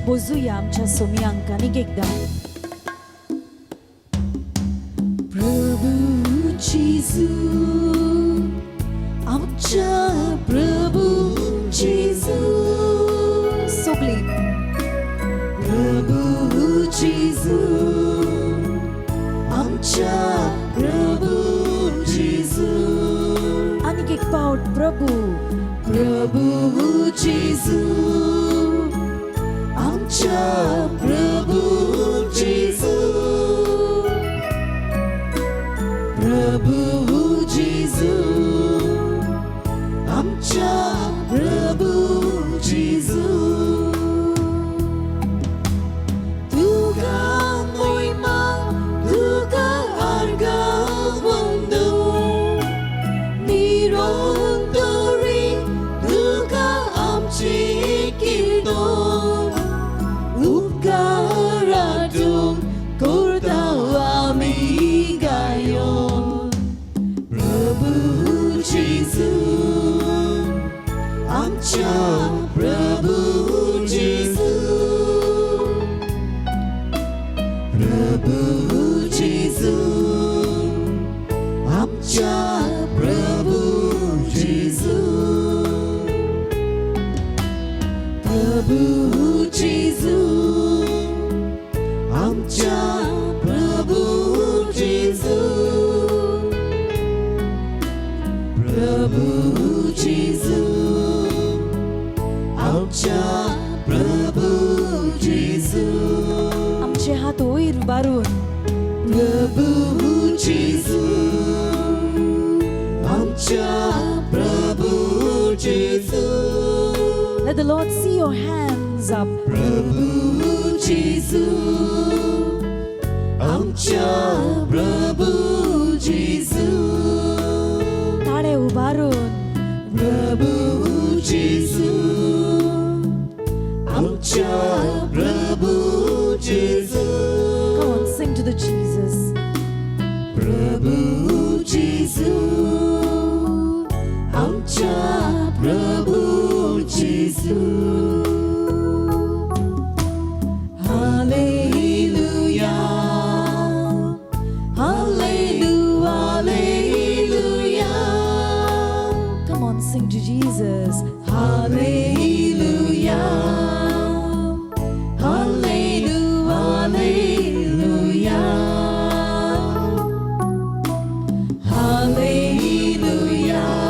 बोलूया आमच्या सोमियांक आनीक एकदां. प्रभू जेजू, आमच्या प्रभू जेजू. सगळीं प्रभू जेजू, आमच्या प्रभू जेजू. आनीक एक पावट प्रभू. प्रभू जेजू, आमच्या प्रभू जेजू. प्रभू जेजू, आमच्या प्रभू जेजू. तुका महिमा, तुका आर्गावंदो, निरंतरी तुका आमची कीर्तन. उपकारातून करता आमी गायन. प्रभू जेजू, आमच्या प्रभू जेजू. प्रभू जेजू, आमच्या प्रभू जेजू. प्रभू जेजू, आमच्या प्रभू जेजू. प्रभू जेजू, आमच्या प्रभू जेजू. आमचे हात वयर उबारून. प्रभू जेजू, आमच्या प्रभू जेजू. Let the Lord see your hands up. प्रभू जेजू, आमच्या प्रभू जेजू. ताळे उबारून. प्रभू जेजू, आमच्या प्रभू जेजू. Come on, sing to the Jesus. प्रभू जेजू, आमच्या प्रभू जेजू. Hallelujah, hallelujah, hallelujah. Come on, sing to Jesus. Hallelujah, hallelujah, hallelujah. Hallelujah,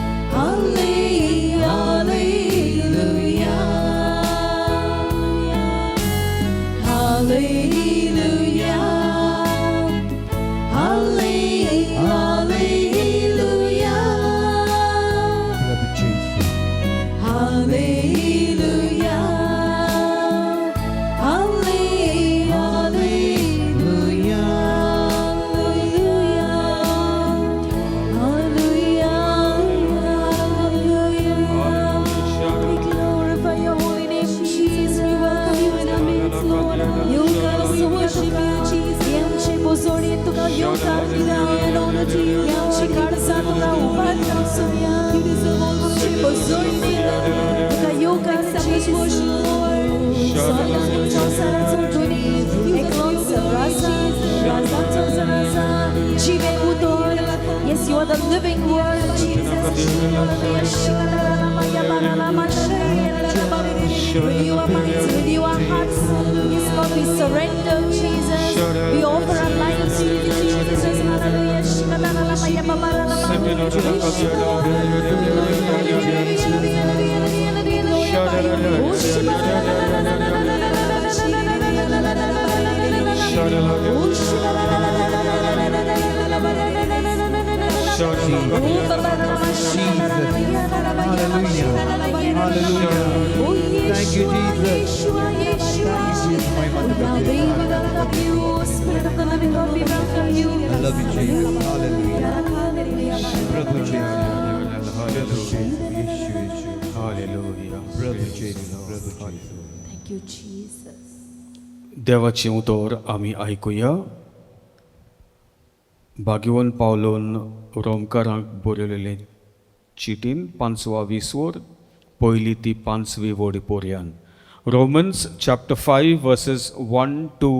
hallelujah. Hallelujah, hallelujah. Hallelujah, hallelujah. Hallelujah, yes, you are the living word, Jesus. With your minds, with your hearts, yes, Lord, we surrender, Jesus. We offer our lives to you, Jesus. Hallelujah. Thank you, Jesus. I love you, Jesus. Hallelujah. Prabhu Hallelujah. Prabhu Jesus. Thank you, Jesus. देवाचे उतर आम्ही ऐकूया. भाग्यवन पावलोन रोमकारांक बरयलेले चिटीन 5-20 पयली ती 5वी वोडी पोरयान. Romans chapter 5 verses 1 to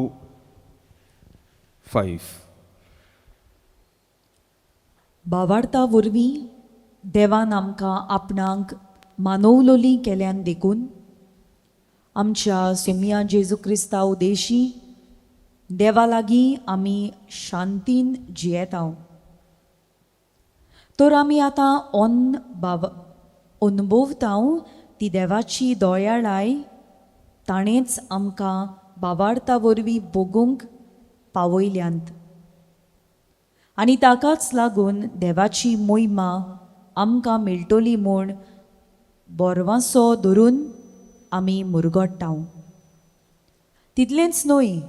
5. भावार्था वरवीं देवान आमकां आपणाक मानवलोली केल्यान देखून आमच्या सोम्या जेजू क्रिस्ता उदेशी देवा लागीं आमी शांतीन जियेता. तर आमी आतां अनुभवता ती देवाची दोयाळाय ताणेंच आमकां भावार्था वरवीं भोगूंक पावयल्यांत. आनी ताकाच लागून देवाची मोहिमा आमकां मेळटली म्हूण बोरवांसो धरून आमी मुरगोडटा. तितलेंच न्हय,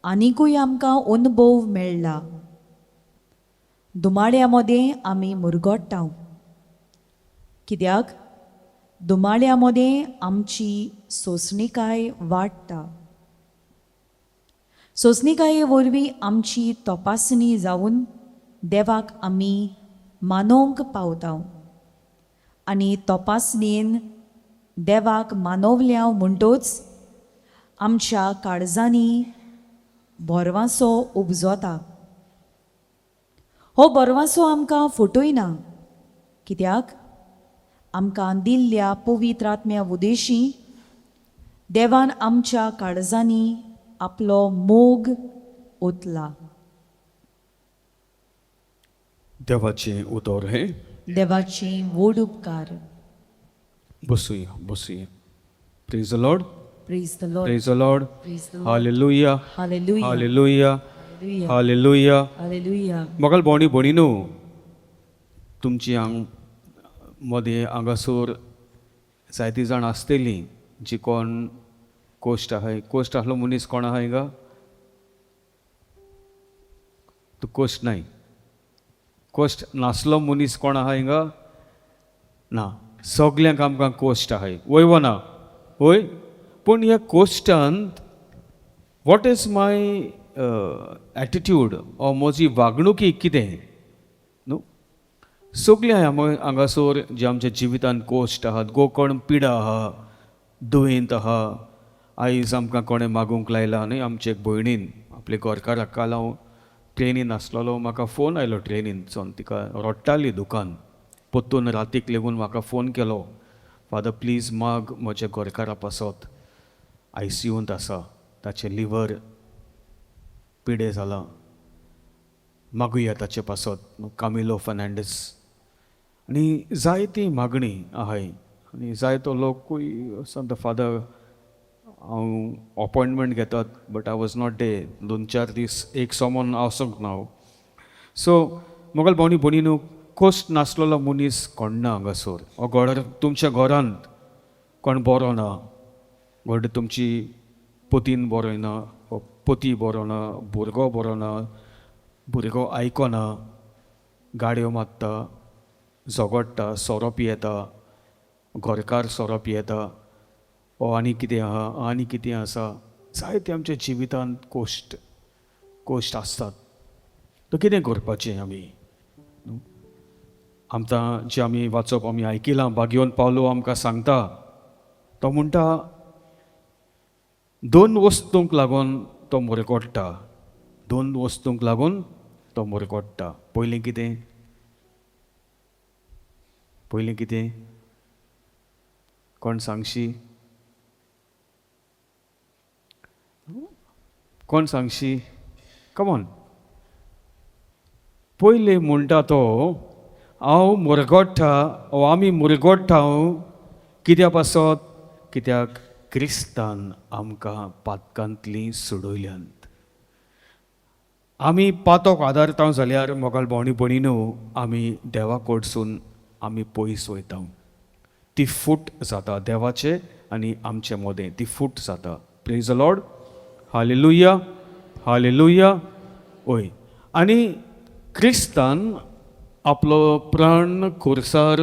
आनिकूय आमकां अनुभव मेळ्ळा. दुमाळ्या मदें आमी मुरगोडटा. कित्याक दुमाळ्या मदें आमची सोंसणीकाय वाडटा. सोंसणीकाये वरवीं आमची तपासणी जावन देवाक आमी मानोवंक पावता. आनी तपासणेन देवाक मानवल्या म्हणटोच आमच्या काळजांनी बोरवांसो उपजोता. हो बोरवांसो आमकां फटयना, कित्याक आमकां दिल्ल्या पवित्र आत्म्या उदेशी देवान आमच्या काळजांनी आपलो मोग ओतला. देवाचें उतर हे. देवाची व्हड उपकार. बसूया. Praise the Lord. Praise the Lord. Praise the Lord. Praise the Lord. Hallelujah. Hallelujah. Hallelujah. Hallelujah. Hallelujah. Hallelujah. मोगल भोंवणी भोंवणीनू तुमची मदें हांगासर जायतीं जाण आसतलीं जी कोण कोश्ट आहाय. कोश्ट आहलो मनीस कोण आहा हिंगा? तूं कोश्ट नाय. कोश्ट नासलो मनीस कोण आहा हिंगा? ना. सगल्यांक आमकां कोश्ट आहाय. वय वा ना? वय. पूण ह्या कोश्टांत वॉट इज माय एटिट्यूड ओ म्हजी वागणुकी कितें न्हू? सगळ्या हांगासर जे आमच्या जिवितांत कोश्ट आहात, कोण पिडा आहा, दुयेंत आहा. आयज आमकां कोणें मागूंक लायला न्ही. आमचे एक भयणीन आपल्या गोरकाराक काल हांव ट्रेनीन आसलोलो, म्हाका फोन आयलो ट्रेनीनसून. तिका रडटाली दुकान. पोत्तून रातीक लेगून म्हाका फोन केलो, फादर प्लीज माग म्हज्या गोरकारा पासत ICUंत आसा, ताचें लिवर पिडे जाला, मागुया ताचे पासत कामिलो फर्नांडीस. आनी जायती मागणी आहाय आनी जायतो लोकूय सांगता फादर हांव अपॉयंटमेंट घेतात but I was not day. 2-4 दीस एक सोमोन आसूंक ना. सो मोगल भोंवणी भोंवणीनू कोश्ट नासलेलो मनीस कोण ना हांगासर. हो तुमच्या घरांत कोण बरो ना, व्हड तुमची पतीन बरो ना, पती बरो ना, भुरगो बरो ना, भुरगो आयकना, गाडयो मारता, झगडटा, सोरो पियेता, घरकार सोरो पियेता, ओ आनी कितें आहा, आनी कितें आसा. जायते आमच्या जिवितांत कोश्ट आसतात. तो कितें करपाचें आमी? आमकां जें आमी वाचप आमी आयकिलां, भाग्यवन पावलो आमकां सांगता, तो म्हणटा 2 वस्तूंक लागून तो मुरगोडटा. 2 वस्तूंक लागून तो मुरगोडटा. पयलें कितें? कोण सांगशी? कोण सांगशी? कमॉन. पयलें म्हणटा तो हांव मुरगोडटा वो आमी मुरगोडटा कित्या पासत? कित्याक क्रिस्तान आमकां पातकांतलीं सोडयल्यांत. आमी पातोक आदारता जाल्यार मोगाल भोंवणी भोंवणीनू आमी देवा कडसून आमी पयस वयता. ती फूट जाता देवाचे आनी आमचे मदें ती फूट जाता. Praise the Lord. Hallelujah. Hallelujah. ओय. आनी क्रिस्तान आपलो प्राण खुर्सार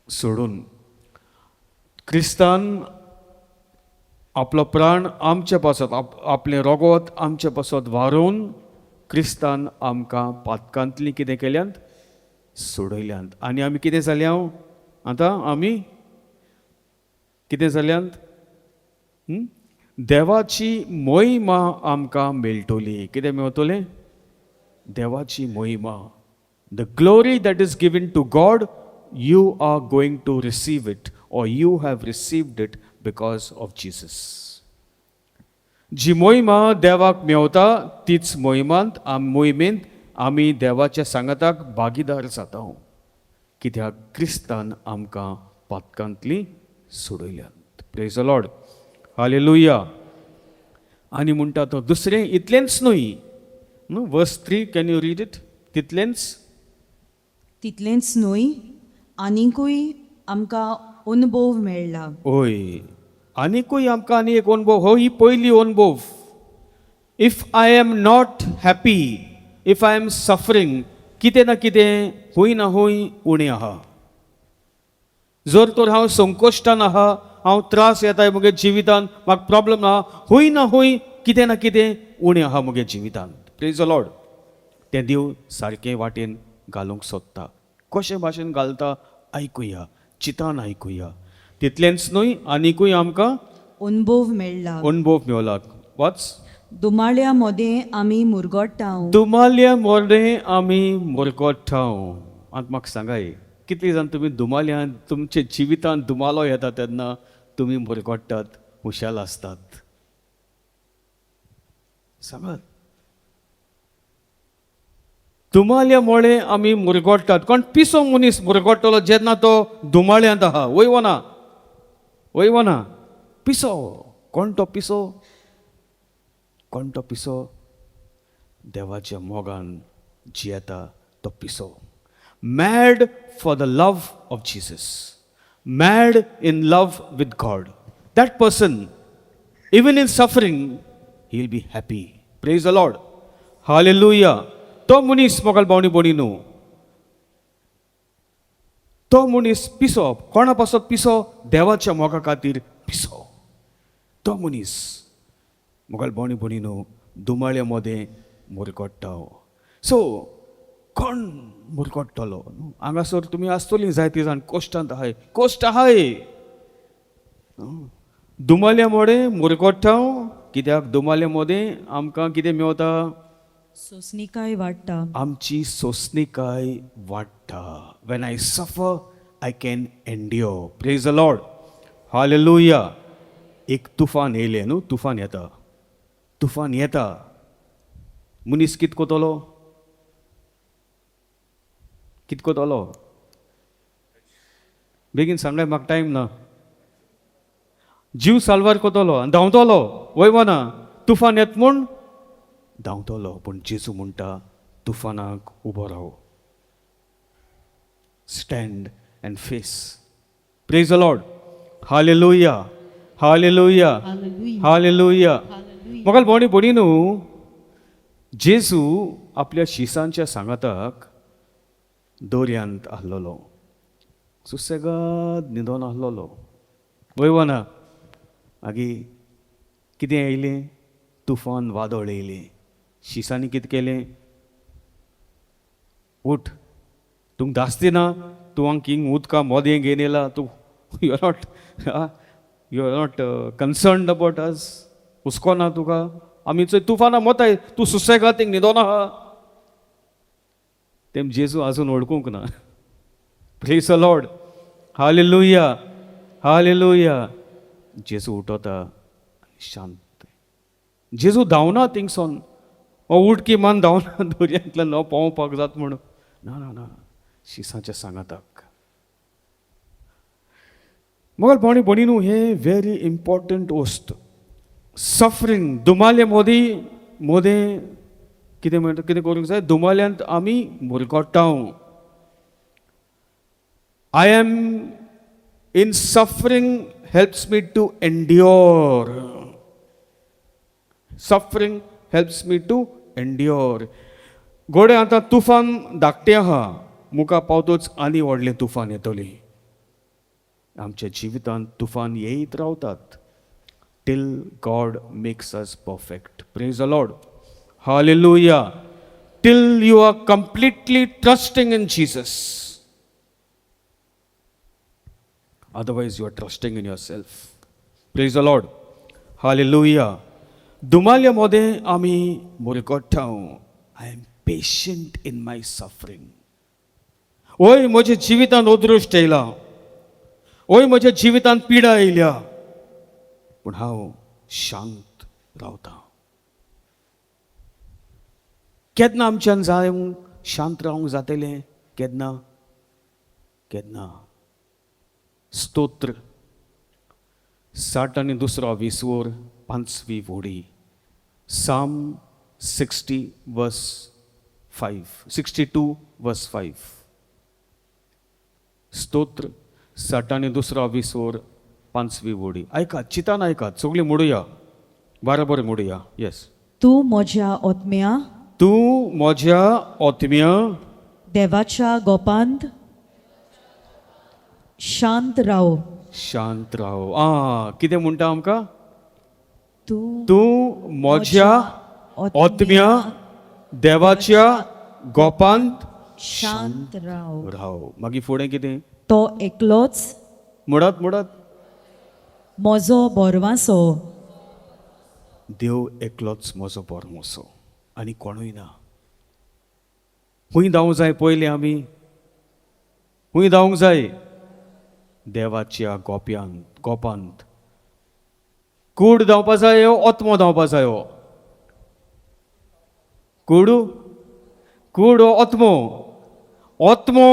सोडून, क्रिस्तान आपलो प्राण आमचे पासत, आपलें रगत आमचे पासत व्हारोवन क्रिस्तान आमकां पातकांतली कितें केल्यांत सोडयल्यांत आनी आमी कितें जाल्या आतां आमी कितें जाल्यांत देवाची मोहिमा आमकां मेळटली. कितें मेळटलें? देवाची मोहिमा. The glory that is given to God, you are going to receive it or you have received it because of Jesus. जी मोहिमा देवाक मेवता तीच मोहिमेंत आमी देवाच्या सांगाताक भागीदार जाता. कित्याक क्रिस्तान आमकां पातकांतली सोडयल्यांत. Praise the Lord. हालेलुया. आनी म्हणटा तो दुसरें इतलेंच न्हय. Verse 3 can you read it? तितलेंच न्हय आनीकूय आमकां अनुभव मेळ्ळा. ओय, आनीकूय आमकां आनी एक अनुभव. हो ही पयली अनुभव. If I am not happy, if I am suffering, कितें ना कितें हूंय ना हूंय उणें आहा. जर तर हांव संकोश्टान आहा, हांव त्रास येताय म्हगे जिवितांत, म्हाका प्रॉब्लम आहा, हूंय ना हूंय कितें ना कितें उणें आहा म्हगे जिवितांत. Praise the Lord. तें देव सारकें वाटेन घालूंक सोदता. कशे भाशेन घालता आयकुया, चितान आयकुया. तितलेंच न्हय आनीकूय आमकां अनुभव मेळ्ळा. अनुभव मेवला. वाच. दुमाळ्या मोदें आमी मुरगोडटाव. दुमाल्या मोदें आमी मुरगोडटाव. आतां म्हाका सांगाय, कितले जाण तुमी दुमाल्यान तुमचे जिवितांत दुमालो येता तेन्ना तुमी मुरगोडटात, हुशाल आसतात? सांगात. दुमाल्या मोळे आमी मुरगोडटात. कोण पिसो मनीस मुरगोडटलो जेन्ना तो दुमाळ्यांत आहा. वयवना वयवना पिसो. कोण तो पिसो? कोण तो पिसो? देवाच्या मोगान जियेता तो पिसो. Mad for the love of Jesus, mad in love with God. That person even in suffering he will be happy. Praise the Lord. Hallelujah. तो मनीस मोगाल भावनी भयणीनो, तो मनीस पिसो. कोणा पासत पिसो? देवाच्या मोगा खातीर पिसो. तो मनीस मोगाल भावनी भयणीनो दुमाळ्या मोदें मुरगोडटा. सो कोण मुरगोडटलो? हांगासर तुमी आसतलीं जायतीं जाण कोश्टांत आहाय. कोश्ट आहाय. दुमाल्या मोडें मुरगोडटा. कित्याक दुमाल्या मोदें आमकां कितें मेवता? सोसणीकाय वाडटा. आमची सोसणीकाय वाडटा. When I suffer I can endure. Praise the Lord. Hallelujah. एक तुफान येयलें न्हू. तुफान येता. तुफान येता. मनीस कित कोतलो? कित कोतलो? बेगीन सांगल्यार म्हाका टायम ना. जीव साल्वार कोतलो आनी धांवतलो. वयवना. तुफान येत म्हूण धांवतलो. पूण जेजू म्हणटा तुफानाक उबो राव. Stand and face. Praise the Lord. Hallelujah. Hallelujah. Hallelujah. मोगाल भोंवणी भयणीनो, जेजू आपल्या शिसांच्या सांगाताक दोर्यांत आसलोलो. सुसेगाद न्हिदोन आसलोलो. वयवना. मागी कितें येयलें? तुफान वादळ येयलें. शिसांनी कितें केलें? उठ, तुमक दासती ना, तूं हांग किंग उदका मोदें घेवन येयला. तूं you are not concerned about us. हुस्को ना तुका? आमी चोय तुफाना मोताय, तूं सुसेगाद थिंग न्हिदोन आहा. तेम जेजू आजून वळखूंक ना. Praise the Lord. Hallelujah. Hallelujah. जेजू उठोता शांत. जेजू धांवना थिंगसोन. उठकी मान धांवना दोर्यांतल्यान पावपाक जाता म्हणून. ना ना ना. शिसांच्या सांगाताक. मोगाल भोंवणी भयणीनो, हें व्हेरी इम्पॉर्टंट वस्त. सफरींग. दुमाल्या मोदें कितें म्हणटा? कितें करूंक जाय? दुमाल्यांत आमी मुरगोडटाव. I am in suffering helps me to endure. Suffering helps me to endure. घोडे आतां तुफान धाकटें आहा. मुखार पावतोच आनी व्हडलें तुफान येतलें. आमच्या जिवितांत तुफान येयत रावतात. Till God makes us perfect. Praise the Lord. Hallelujah. till you are completely trusting in Jesus. Otherwise, you are trusting in yourself. Praise the Lord. Hallelujah. दुमाल्यामध्ये आम्ही मुरगट्टा I am patient in my suffering. ओय म्हज्या जिवितांत ओदृश्ट येयला, ओय म्हज्या जिवितांत पिडा येयल्या, पूण हांव शांत रावतां. केन्ना आमच्यान जावं शांत रावंक जातलें? केन्ना केन्ना स्तोत्र 60 आणि 2 5वी ओडी. Psalm 60 verse 5, 62 verse 5. स्तोत्र 60 आणि 2 5वी ओडी. ऐका, चितान ऐका, सगळी म्हणूया, बरोबर म्हणूया. येस. तू म्हज्या आत्म्या तू म्हज्या आत्म्या देवाच्या गोपांत शांत राव. शांत राव. कितें म्हणटा आमकां? तू तू म्हज्या आत्म्या देवाच्या गोपांत शांत राव. राव. मागीर फुडें कितें? तो एकलोच म्हणत म्हणत म्हजो बोरवासो. देव एकलोच म्हजो बोरमोसो आनी कोणूय ना. खूंय धांवूंक जाय पयलीं आमी? खूंय धांवूंक जाय? देवाच्या गोपांत. कूड धांवपा जायो, ओत्मो धांवपा जायो? कूड ओत्मो? ओत्मो.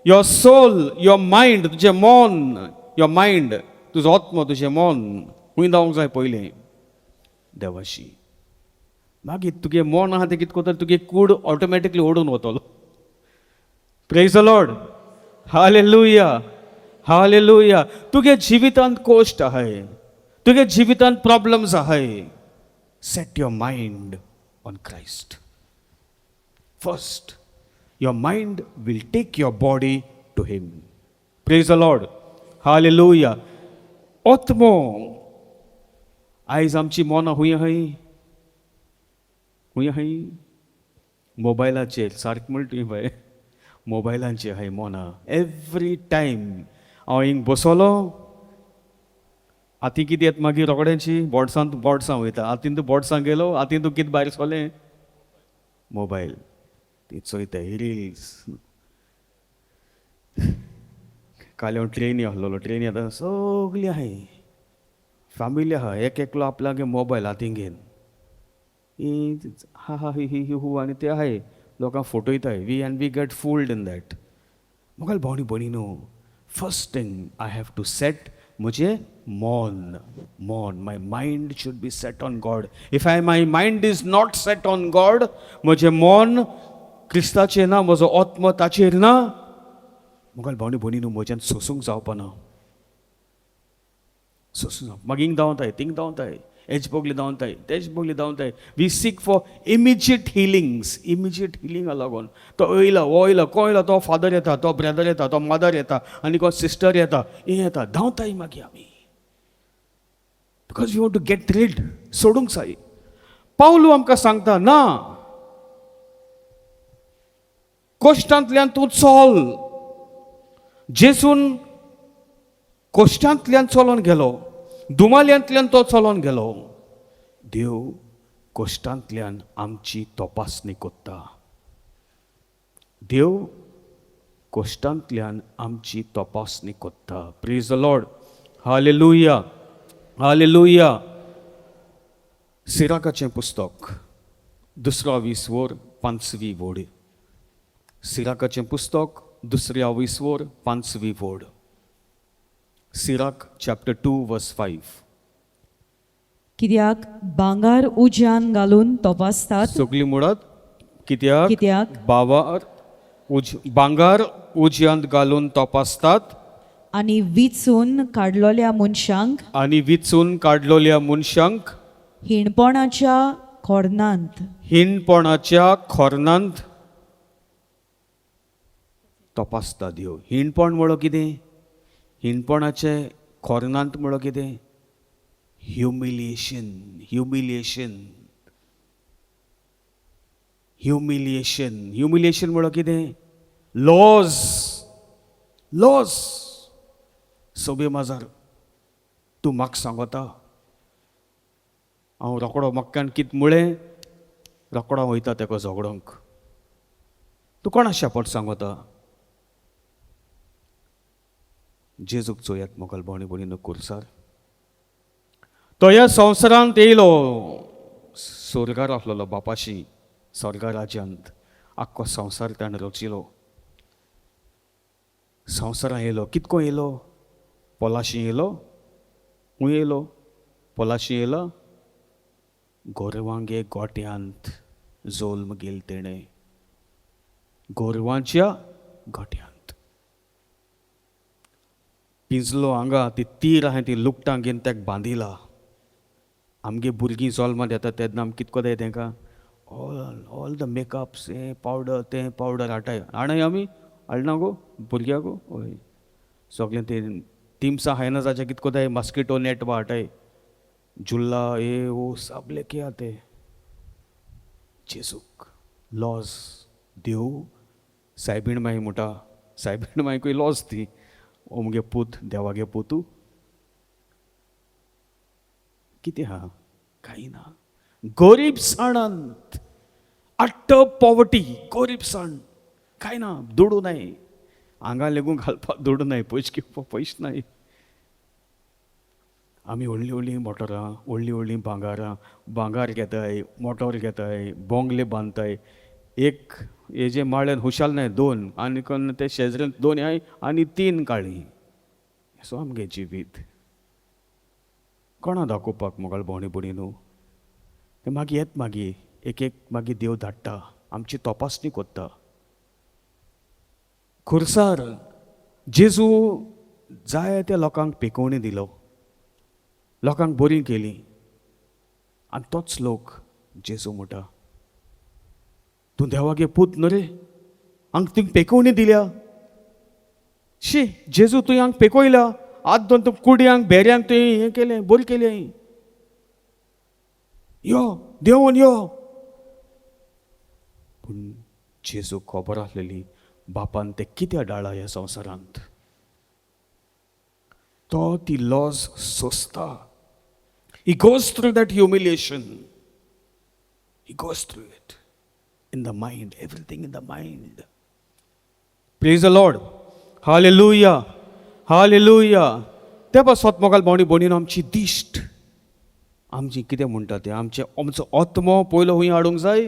युअर सोल, युअर मायंड, तुजें मन, युअर मायंड, तुजो ओत्मो, तुजें मन खूंय धांवूंक जाय पयलीं? देवाशी. मागीर तुगे मन आहा तें कितें करतलो? तुगे कूड ऑटोमॅटिकली ओडून वतलो. Praise the Lord. Hallelujah. Hallelujah. तुगे जिवितांत कोश्ट आहाय, तुगे जिवितांत प्रॉब्लेम्स आहाय. Set your mind on Christ first. Your mind will take your body to him. Praise the Lord. Hallelujah. ओत्मो. आयज आमची मनां खूंय आहाय? खूंय आहाय? मोबायलाचेर. सारकें म्हणटा तुवें बाय, मोबायलांचेर आहाय मनां. एवरी टायम हांव हिंग बसलो, हाती कितें येता मागीर रोकड्यांची बोर्डसां वयता. हातीन तूं बोर्डसां गेलो, हातीन तूं कितें भायर सोलें? मोबायल. ती चोयताय रिल्स. काल हांव ट्रेनी आहलोलो. ट्रेनी आतां सगलीं आहाय, फॅमिली आहा, एक एकलो आपल्यागे मोबायल हातीन घेवन हा हा ही हू आनी ते आहाय लोकांक फोटोयताय. We get fooled in that. मोबायल भावनी भणी न्हू. First thing I have to set म्हजें मन. My mind should be set on God. If my mind is not set on God, म्हजें मन क्रिस्ताचेर ना, म्हजो आत्मो ताचेर ना, मोबायल भावनी भणी न्हू, म्हज्यान सोसूंक जावपा ना. सोसूंक मागीर हिंग धांवताय, थिंग धांवताय, हेज बोगली धांवताय, तेज बोगली धांवताय. वी सीक फॉर इमिजिएट हिलिंगा लागून. तो येयला, वो येयला, को येयला, तो फादर येता, तो ब्रदर येता, तो मदर येता, आनी कोण सिस्टर येता, हें येता. धांवताय मागीर आमी. Because you want to get rid. सोडूंक जाय. पावलू आमकां सांगता ना, कोश्टांतल्यान तूं चल. जेसून कोश्टांतल्यान चलोन गेलो, दुमाल्यांतल्यान तो चलोन गेलो. देव कोश्टांतल्यान आमची तपासणी कोत्ता. देव कोश्टांतल्यान आमची तपासणी कोत्ता. Praise the Lord. Hallelujah. Hallelujah. सिराकाचें पुस्तक 2 5वी ओड. सिराकाचें पुस्तक 2 5वी ओड. सिराक chapter 2 verse 5. कित्याक भांगार उज्यान घालून तपासतात. सगळीं म्हणत, कित्याक भांगार उज्यांत घालून तपासतात आनी विचून काडलोल्या मनशांक हिणपणाच्या खोरनांत तपासता देव. हिणपण म्हणलो कितें? हिणपणाचे खोरनांत म्हणलो कितें? ह्युमिलिएशन. ह्युमिलिएशन म्हणल्यार कितें? लॉज सोबे माजार तूं म्हाका सांगता हांव रोकडो मक्कान कित म्हळें रोकडो वयता तेका झगडोंक. तूं कोणा शेपट सांगता? जेजूक चोयात मोगल भोंवणी भोंवणी कुर्सार. तो ह्या संवसारांत येयलो स्वर्गार आसलेलो बापाशी स्वर्गा राज्यांत. आख्खो संवसार ताणें रचिलो. संवसारांत येयलो. कितको येयलो? पोलाशी येयलो. खूंय येयलो? पोलाशी येयलो. गोरवांगे गोट्यांत जोल्म गेल तेणें. गोरवांच्या गोट्यांत पिंजलो हांगा ती तीर आहाय ती लुकटां घेवन ताका बांदिला. आमगे भुरगीं जल्माक येता तेन्ना आमी कितको जाय तांकां ऑल द मेकअप्स हें पावडर तें पावडर हाडय आमी हाडना गो भुरग्याक गो. हय सगळें तें तिमसां खायना जाचे कितको जाय मस्किटो नेट वा हाडय जुल्ला ए ओ सगळे के आते. जेजूक लॉज देव सायबीण माई म्हणटा. सायबीण मायकूय लॉज ती ओमगे पूत देवागे पोतू कितें आहा? कांय ना. गरीबसाणांत अट्ट पॉवर्टी गरीबसाण कांय ना. दुडू नाय हांगा लेगून घालपाक दुडू नाय. पयशे घेवपाक पयशे नाय. आमी व्हडलीं व्हडलीं मोटरां व्हडलीं व्हडलीं भांगार घेताय मोटोर घेताय बोंगले बांदताय. एक हेजे माळ्यान हुशाल नाय 2 आनी कोण ते शेजऱ्यान 2 हाय आनी 3 काळी. सो आमगे जिवीत कोणा दाखोवपाक मोगाळ भोंवणी भोंवणी न्हू. ते मागीर येत मागीर एक मागीर देव धाडटा आमची तपासणी कोत्ता. खुर्सार जेजू जाय त्या लोकांक पिकोवणी दिलो. लोकांक बरी केली आनी तोच लोक जेजू म्हणटा तूं देवागे पूत न्हू रे हांग तुंक पेकोवणी दिल्या. शी जेजू तुवें हांग पेकोयला आत दोन तूं कुड्यांक बेऱ्यांक तुवें हें केलें बरें केलें. यो देंवून यो. पूण जेजू खबर आसलेली बापान ते कित्या डाळा ह्या संवसारांत. तो ती laws सोंसता. He goes through that humiliation. He goes through it in the mind, everything in the mind. Praise the Lord. Hallelujah. Hallelujah. तेव्हा स्वतमोगाल भोंवणी भोंवणीन आमची दिश्ट आमची कितें म्हणटा तें आमचो आत्मो पयलो हूंय हाडूंक जाय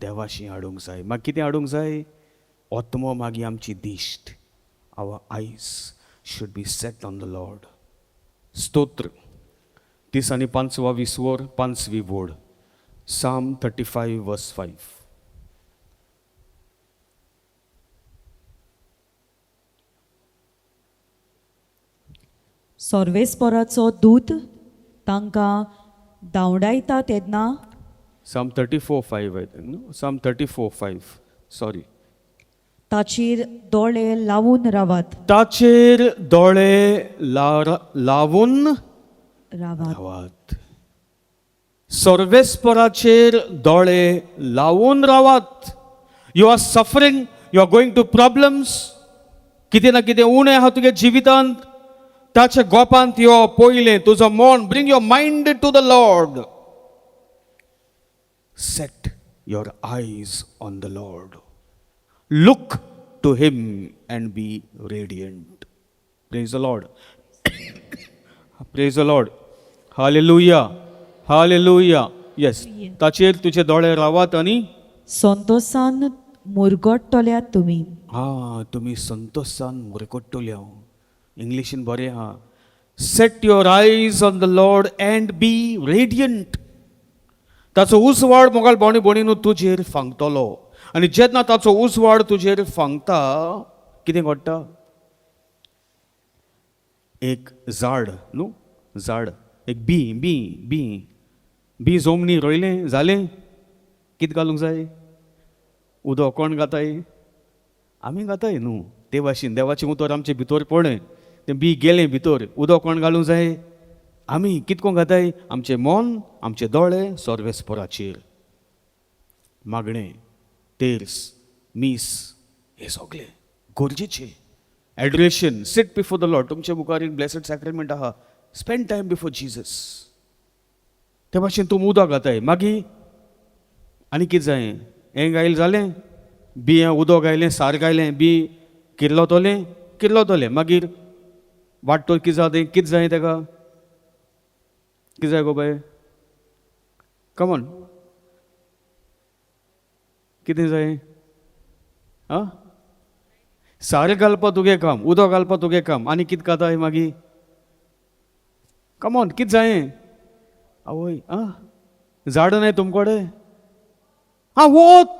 देवाशी हाडूंक जाय. मागीर कितें हाडूंक जाय? आत्मो मागीर आमची दिश्ट. Our eyes should be set on the Lord. स्तोत्र 30 आणि 5वा 5वी वोड Psalm 35 verse 5. सर्वेस्पराचो दूत तांकां धांवडायता तेन्ना Psalm 34:5 I think, no? Psalm 34:5 sorry. ताचेर दोळे लावून रावात. ताचेर दोळे लावून रावात. रावात. सर्वेस्पराचेर दोळे लावून रावात. You are suffering you are going to problems. कितें ना कितें उणें आहा तुगे जिवितांत. ताच्या गोपांत यो पयलें तुजो मन bring your mind to the Lord. Set your eyes on the Lord. Look to him and be radiant. Praise the Lord. Praise the Lord. Hallelujah. Hallelujah. Yes. ताचेर तुझे दोळे रावात आनी संतोषान मुरगोडटल्यात तुमी. तुमी संतोषान मुरगोडटल्या. इंग्लिशीन बरें आहा. Set your eyes on the Lord and be radiant. ताचो उजवाड मोगाल भोंवणी भोंवणीन तुजेर फांगतलो. आनी जेन्ना ताचो उजवाड तुजेर फांगता कितें घडटा? एक झाड न्हू झाड एक बी जोमनी रोयलें जालें. कितें घालूंक जाय? उदक कोण घाताय? आमी घाताय न्हू. ते भाशेन देवाचें उतर आमचे भितर पडलें तें बी गेलें भितर. उदक कोण घालूंक जाय? आमी. कितको घाताय? आमचें मन आमचे दोळे सर्वेस्पराचेर. मागणें, तेर्स, मीस हे सगळे गरजेचे. एडरेशन, सिट बिफोर द लॉर्ड. तुमच्या मुखार एक ब्लेसड सॅक्रेमेंट आहा. Spend time before Jesus. ते भाशेन तूं उदक घाताय. मागीर आनी कितें जाय? हें गायलें जालें, बियां उदक घायलें, सार घायलें, बी किरलोतलें. मागीर वाडटो कितें जाता? कितें जाय ताका? कितें जाय गो बाय? कमॉन, कितें जाय? आं, सारें घालपा तुगे काम, उदक घालपा तुगे काम, आनी कितें काताय मागीर? कमॉन, कितें जाय? आवय, झाड नाय तुमकोडे? वोत.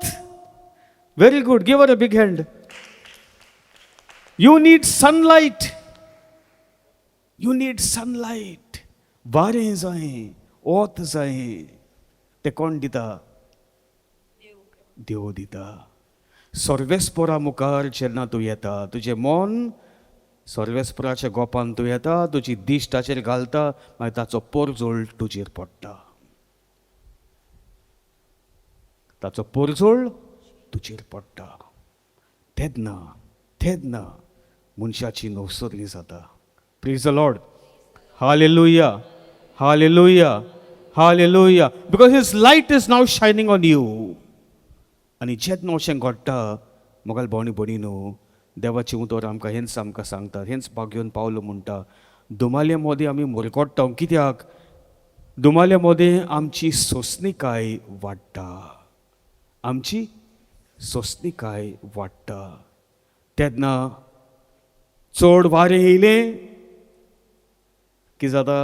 Very good, give her a big hand. You need Sunlight. You need Sunlight. वारें जाय, वोत जाय. ते कोण दिता? देव दिता. सर्वेस्परा मुखार जेन्ना तूं येता, तुजें मन सर्वेस्पराच्या गोपान तूं येता, तुजी दिश्ट ताचेर घालता, मागीर ताचो पोरजोळ तुजेर पडटा. ताचो पोरजोळ तुजेर पडटा. तेन्ना मनशाची नवसरणी जाता. Praise the Lord. Hallelujah, hallelujah, hallelujah. Because his light is now shining on you. आनी जेन्ना अशें घडटा, मोगाल भोंवणी भोणीनो, देवाची उतर आमकां सांगता, हेंच भाग घेवन पावलो म्हणटा. दुमाल्या मोदी आमी मुरगोडटा. कित्याक? दुमाल्या मोदी आमची सोंसणीकाय वाडटा. आमची सोंसणीकाय वाडटा. तेन्ना चड वारें येयलें, कितें जाता?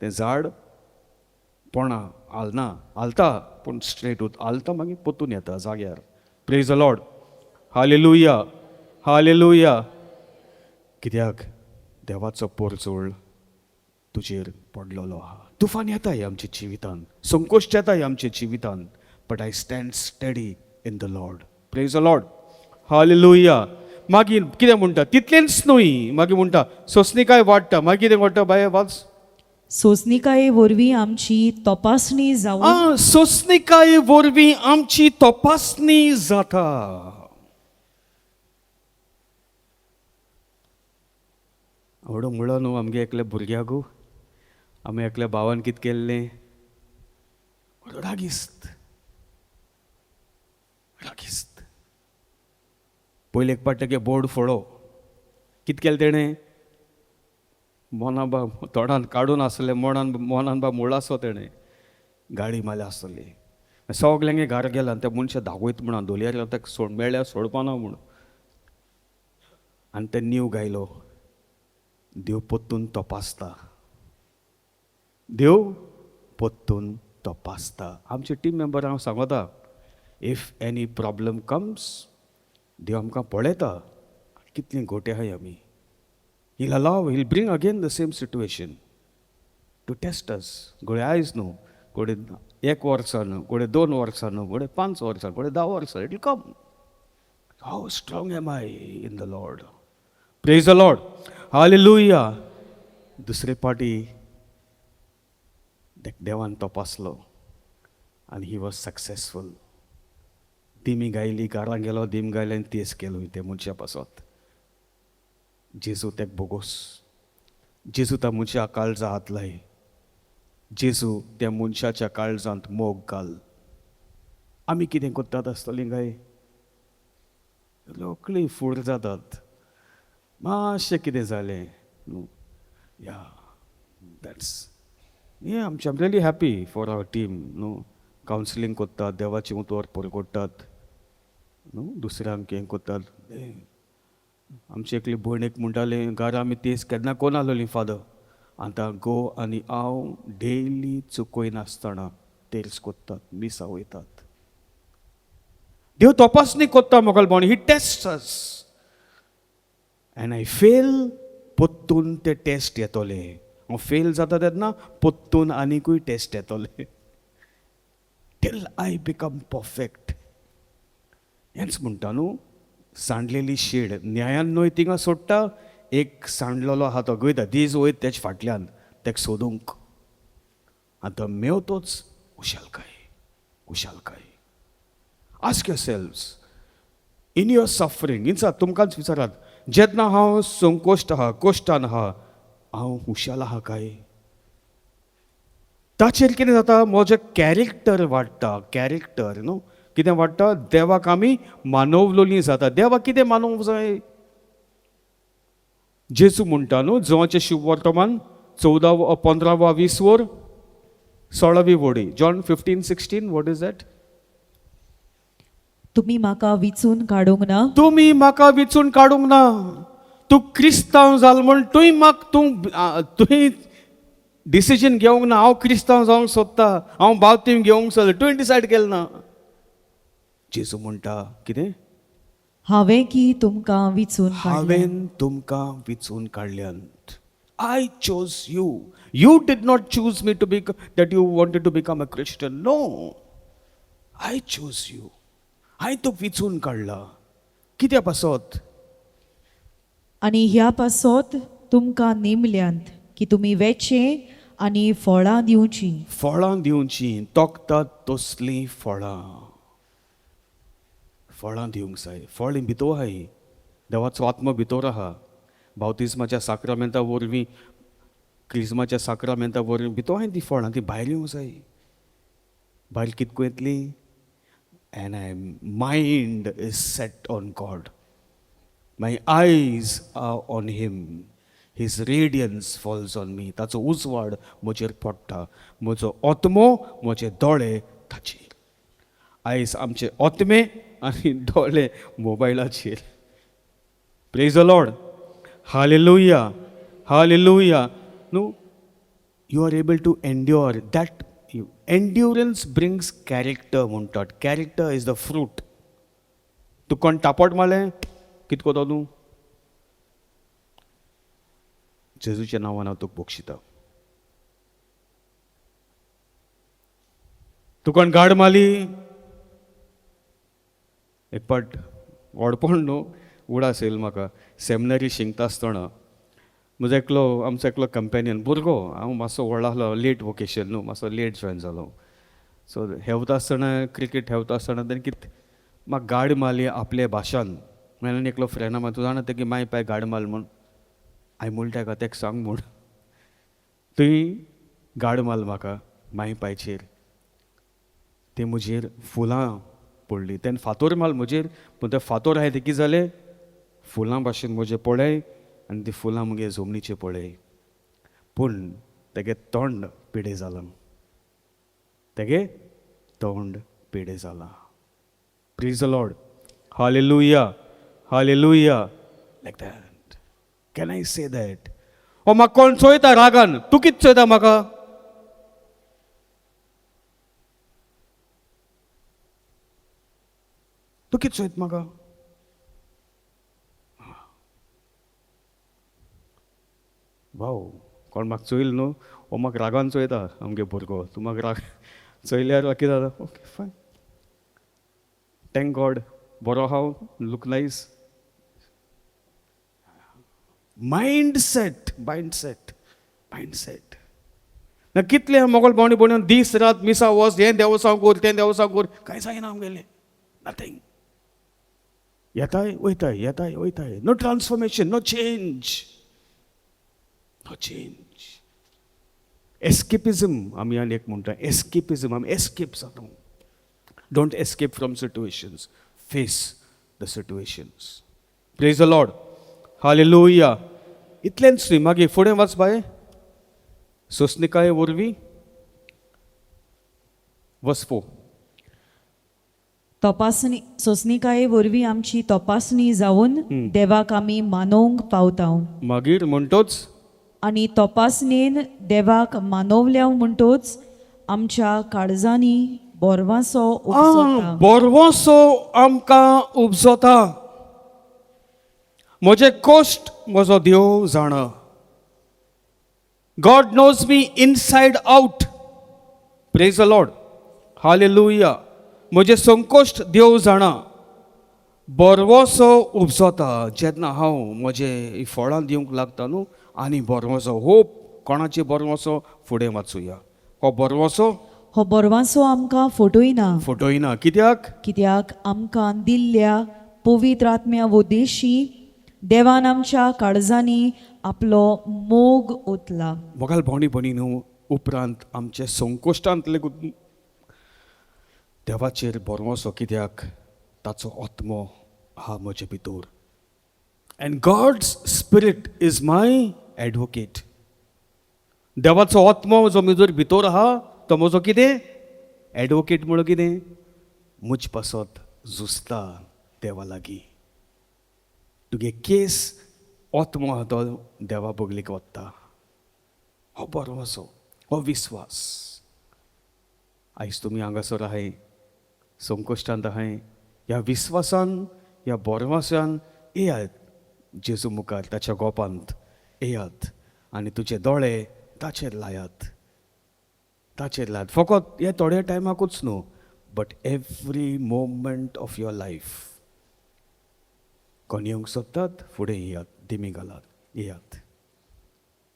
तें झाड पोणा हालता, पूण स्ट्रेट हालता, मागीर पोतून येता जाग्यार. Praise the Lord. Hallelujah, hallelujah. कित्याक? देवाचो पोरजोळ तुजेर पडलेलो आहा. तुफान येताय आमच्या जिवितांत, संकोश्ट येताय आमच्या जिवितांत, but I stand study in the Lord. Praise the Lord. Hallelujah. मागीर कितें म्हणटा? तितलेंच न्हय, मागीर म्हणटा सोंसणीकाय वाडटा. मागीर कितें घडटा बाय? वाच. सोंसणीकाये वरवीं आमची तपासणी जावं. सोंसणीकाये वरवीं आमची तपासणी जाता. आवडो म्हणलो न्हू आमगे एकल्या भुरग्याकू, आमी एकल्या भावान कितें केल्लें? रागिस्त. पयले एक पाट बोर्ड फोडो. कितें केलें तेणें? मोनान बा तोंडान काडून आसलें, मोनान बा मुळासो तेणें गाडी मारल्या आसतली. सगल्यांगे घरा गेला आनी त्या मनशा धांवयत म्हणून दोलयार ताका मेळ्ळ्या सोडपाना म्हूण. आनी तें नीव गायलो. देव पोत्तून तपासता. देव पोत्तून तपासता. आमचे टीम मेंबर हांव सांगता, इफ एनी प्रॉब्लम कम्स, देव आमकां पळयता कितलीं गोटे आहाय आमी. He'll bring again the same situation to test us. गोडे आयज न्हू, गोडे 1 वर्सान, गोडे 2 वर्सान, गोडे 5 वर्सान, गोडे 10 वर्सान. It will come. How strong am I in the Lord? Praise the Lord. Hallelujah. दुसरे पाटी देवान तपासलो आनी ही वॉज सक्सेसफूल. दिमी गायली, घरां गेलो, दिम गायले आनी तेच केलो ते मनशा पासत. जेजू तेक बोगोस. जेजू त्या मनशा काळजा हात लाय. जेजू त्या मनशाच्या काळजांत मोग घाल. आमी कितें कोत्तात आसतलीं काय? रोखडी फूड जातात. मातशें कितें जालें न्हू, yeah that's I am really happy for our team न्हू. कावन्सिलींग कोत्तात, देवाची उतर परगोडटात न्हू, दुसऱ्यांक हें कोत्तात. आमची एकली भयण एक म्हणटाली, घरा आमी तेच केन्ना कोण आसलोलीं फादर, आतां गो आनी हांव डेली चुकयनासतना तेर्स कोत्तात, मिसा वयतात. देव तपासणी कोत्ता मोगल भोंवणी. He test us and I fail. पोत्तून ते टेस्ट येतोले. हांव फेल जाता तेन्ना पोत्तून आनिकूय टेस्ट येतोले. Till I become perfect. हेंच म्हणटा न्हू, सांडलेली शीड न्यायान न्हय थिंगा सोडटा. एक सांडलेलो आहा तो गयता, दीस वयत तेच्या फाटल्यान तेका सोदूंक. आतां मेवतोच खुशालकाय, खुशालकाय. Ask your selves in your suffering तुमकांच विचारात जेन्ना हांव संकोश्ट आहा कोश्टान आहा हांव हुशाल आहा काय ताचेर कितें जाता म्हजें कॅरेक्टर वाडटा कॅरेक्टर न्हू कितें वाडटा देवाक आमी मानवलोली जाता देवाक कितें मानूंक जाय जेजू म्हणटा न्हू जोवाचें शुभ वर्तमान 15-20 वर 16वी वडी जॉन 15:16 वॉट इज दॅट तुम्ही म्हाका विचून काडूंक ना तुमी म्हाका विचून काडूंक ना तूं क्रिस्तांव जाल म्हण तुवें डिसिजन घेवंक ना हांव क्रिस्तांव जावंक सोदता हांव बावतीम घेवंक सोदता तुवें डिसायड केलें ना जेजू म्हणटा कितें हांवें की तुमकां विचून काडल्या. हांवें तुमकां विचून काडल्यात I chose you did not choose me to be that you wanted to become a Christian no I chose you हांवें तुका विचून काडला कित्या पासत आनी ह्या पासत तुमकां नेमल्यांत की तुमी वेचे आनी फळां दिवची तोखतात तसलीं फळां दिवंक जाय फळ भितर आहाय देवाचो आत्मा भितर आहा बावतिस्माच्या साक्रामेंता वरवीं क्रिस्माच्या साक्रामेंता वरवीं भितर आहाय ती फळां ती भायर येवंक जाय भायर कितको येतली and I mind is set on God my eyes are on him his radiance falls on me ताचो उजवाड म्हजेर पडटा म्हजो आत्मो म्हजे दोळे ताचेर आयज आमचे आत्मे आनी दोळे मोबायलाचेर praise the Lord hallelujah no you are able to endure that endurance brings character म्हणटात कॅरेक्टर इज द फ्रूट तूं कोण टापट मारलें कितें कोतो तूं जेजूच्या नांवान हांव तुका बक्षिता तूं कोण गाड मारली एक पाट व्हडपण न्हू उडा आसलेलो म्हाका सेमिनरी शिंकता आसतना आमचो एकलो कंपेनियन भुरगो हांव मातसो व्हडलो आसलो लेट वोकेशन न्हू मातसो लेट जॉयन जालो सो हेवता आसतना क्रिकेट हेवता आसतना तेणें कितें म्हाका गाडी मारली आपले भाशान मागीर एकलो फ्रेंडा म्हाका तूं जाणा तेगे माय पाय गाडी मारली म्हूण हांवें म्हणलें ताका तेका सांग म्हूण तुवें गाडी मारली म्हाका माय पायचेर ते म्हजेर फुलां पडली तेन्ना फातोर मारली म्हजेर पूण ते फातोर आहाय ते कितें जालें फुलां भाशेन म्हजे पळय आनी ती फुलां मुगे जमनीचेर पळय पूण तेगे तोंड पिडे जालां praise the Lord hallelujah like that can I say that ओ म्हाका कोण चोयता रागान तूं कितें चोयता म्हाका तूं कितें चोयता म्हाका वाव कोण म्हाका चोयल न्हू हो म्हाका रागान चोयता आमगे भुरगो तूं म्हाका राग चोयल्यार कितें जाता ओके फायन थँक गॉड बरो हांव लूक नायस मायंडसेट ना कितले मोगोल भोंवणी भोंवून दीस रात मिसा वच हें देवसांव कोर तें देवसांव कोर कांय जायना आमगेलें नथींग येताय वयताय no transformation no change escapism आमी आनी एक म्हणटा एस्केपिजम आमी एस्केप जाता don't escape from situations face the situations praise the Lord hallelujah इतलेंच न्ही मागीर फुडें वच बाय सोंसणिकाये वरवीं वचपो तपासणी सोंसणिकाये वरवीं आमची तपासणी जावन देवाक आमी मानोवंक पावता मागीर म्हणटोच आनी तपासणेन देवाक मानवल्या म्हणटोच आमच्या काळजांनी बोरवांसो आमकां उपजता म्हजे कोश्ट म्हजो देव जाणा God knows me inside out praise the Lord hallelujah म्हजे संकोश्ट देव जाणा बोरवोसो उपजता जेन्ना हांव म्हजे फळां दिवंक लागता न्हू आनी बोरवोसो होप कोणाचे बोरवोसो फुडें वाचुया हो बोरवोसो हो बोरवांसो आमकां फटयना, फटयना. कित्याक? कित्याक आमकां दिल्ल्या पवित्र आत्म्या वदेशी देवान आमच्या काळजांनी आपलो मोग ओतला. मोगाल भोंवणी भोंवणी न्हू उपरांत आमचे संकोश्टांतले देवाचेर बोरवोसो, कित्याक ताचो आत्मो आहा म्हजे भितर. And God's spirit is my advocate. देवाचो आत्मो जो म्हजो भितर आहा तो म्हजो कितें? एडवोकेट म्हणून कितें? मुज पासत झुजता देवा लागीं. तुगे केस आत्मो आहा तो देवा बोगलीक वता. हो बोरवोसो, हो विस्वास. आयज तुमी हांगासर आहाय, संकोश्टांत आहाय, ह्या विस्वासान, ह्या बोरवासान येयात जेजू मुखार, ताच्या गोपांत येयात आनी तुजे दोळे ताचेर लायात. ताचेर लायात. फकत हे थोड्या टायमाकूच न्हू, but every moment of your life. कोण येवंक सोदतात? फुडें येयात, दिमी घालात, येयात.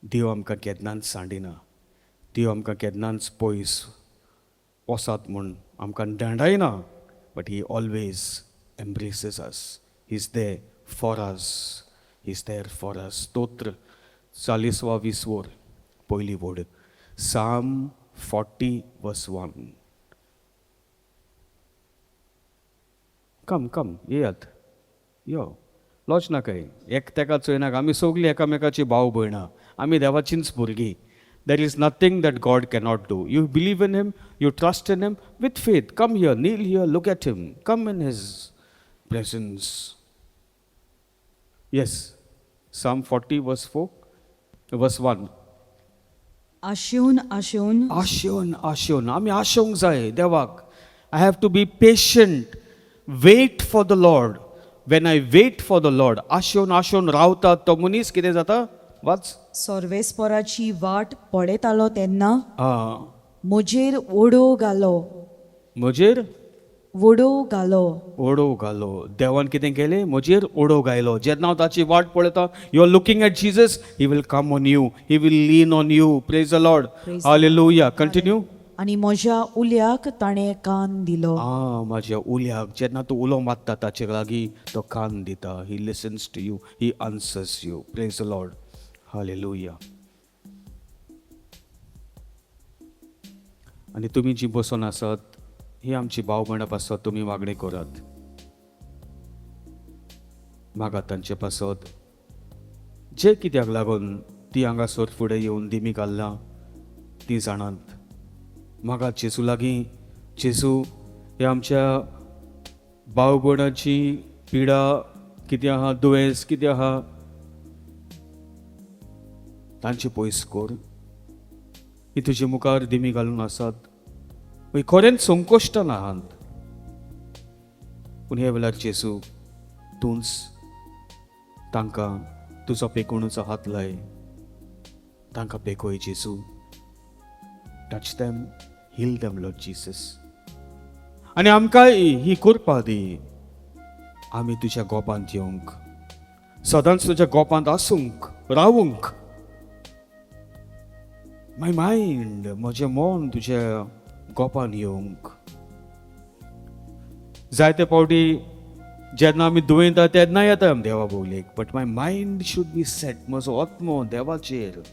देव आमकां केन्नाच सांडिना. देव आमकां केन्नाच पयस वसात म्हूण आमकां धांडायना, but he always embraces us. He is there for us. He is there for us. स्तोत्र 40-20 पयली वड. Psalm 40:1. कम येयात, यो लॉच नाकाय. एकट्याका चोयनाक. आमी सगलीं एकामेकाची भाव भयणां. आमी देवाचींच भुरगीं. There is nothing that God cannot do. You believe in Him, you trust in Him with faith. Come here, kneel here, look at Him. Come in His presence. Yes, Psalm 40:1. आशेवन आशेवन आशेवन आमी आशोवंक जाय देवाक. I have to be patient. Wait for the Lord. When I wait for the Lord, आशेवन रावता तो मनीस कितें जाता? Watch. सर्वेस्पराची वाट पळयतालो तेन्ना आं, म्हजेर ओडो घालो, म्हजेर ओडो घालो. ओडो घालो. देवान कितें केलें? म्हजेर ओडो घायलो. जेन्ना हांव ताची वाट पळयता, you are looking at Jesus, he will come on you, he will lean on you. Praise the Lord. Hallelujah. Continue. आनी म्हज्या उल्याक ताणें कान दिलो. म्हाज्या उल्याक जेन्ना तूं उलो मारता ताचे लागीं तो कान दिता. He listens to you, he answers you. Praise the Lord. Hallelujah. आनी तुमी जी बसून आसात, ही आमची भाव भयणां पासत, तुमी वागणे करात. मागात तांचे पासत जे कित्याक लागून ती हांगासर फुडें येवन दिमी घालना ती जाणात. मागात जेजू लागीं. जेजू हे आमच्या भाव भयणाची पिडा कितें आहा, दुयेंस कितें आहा, तांचे पयस कर. ही तुजे मुखार दिमी घालून आसात. खरेंच संकोश्टान आहात. पूण हे वेळार जेजू तूंच तांकां तुजो पेकोणूचो हात लाय. तांकां पेकोय जेजू. Touch them, heal them Lord Jesus. आनी आमकां ही करपा दी. आमी तुज्या गोपांत येवंक, सदांच तुज्या गोपांत आसूंक, रावूंक. माय मायंड, म्हजें मन तुज्या गोपान येवंक. जायते फावटी जेन्ना आमी दुयेंता तेन्ना येता आमी देवा बोगलेक, but my mind should be set. म्हजो आत्मो देवाचेर,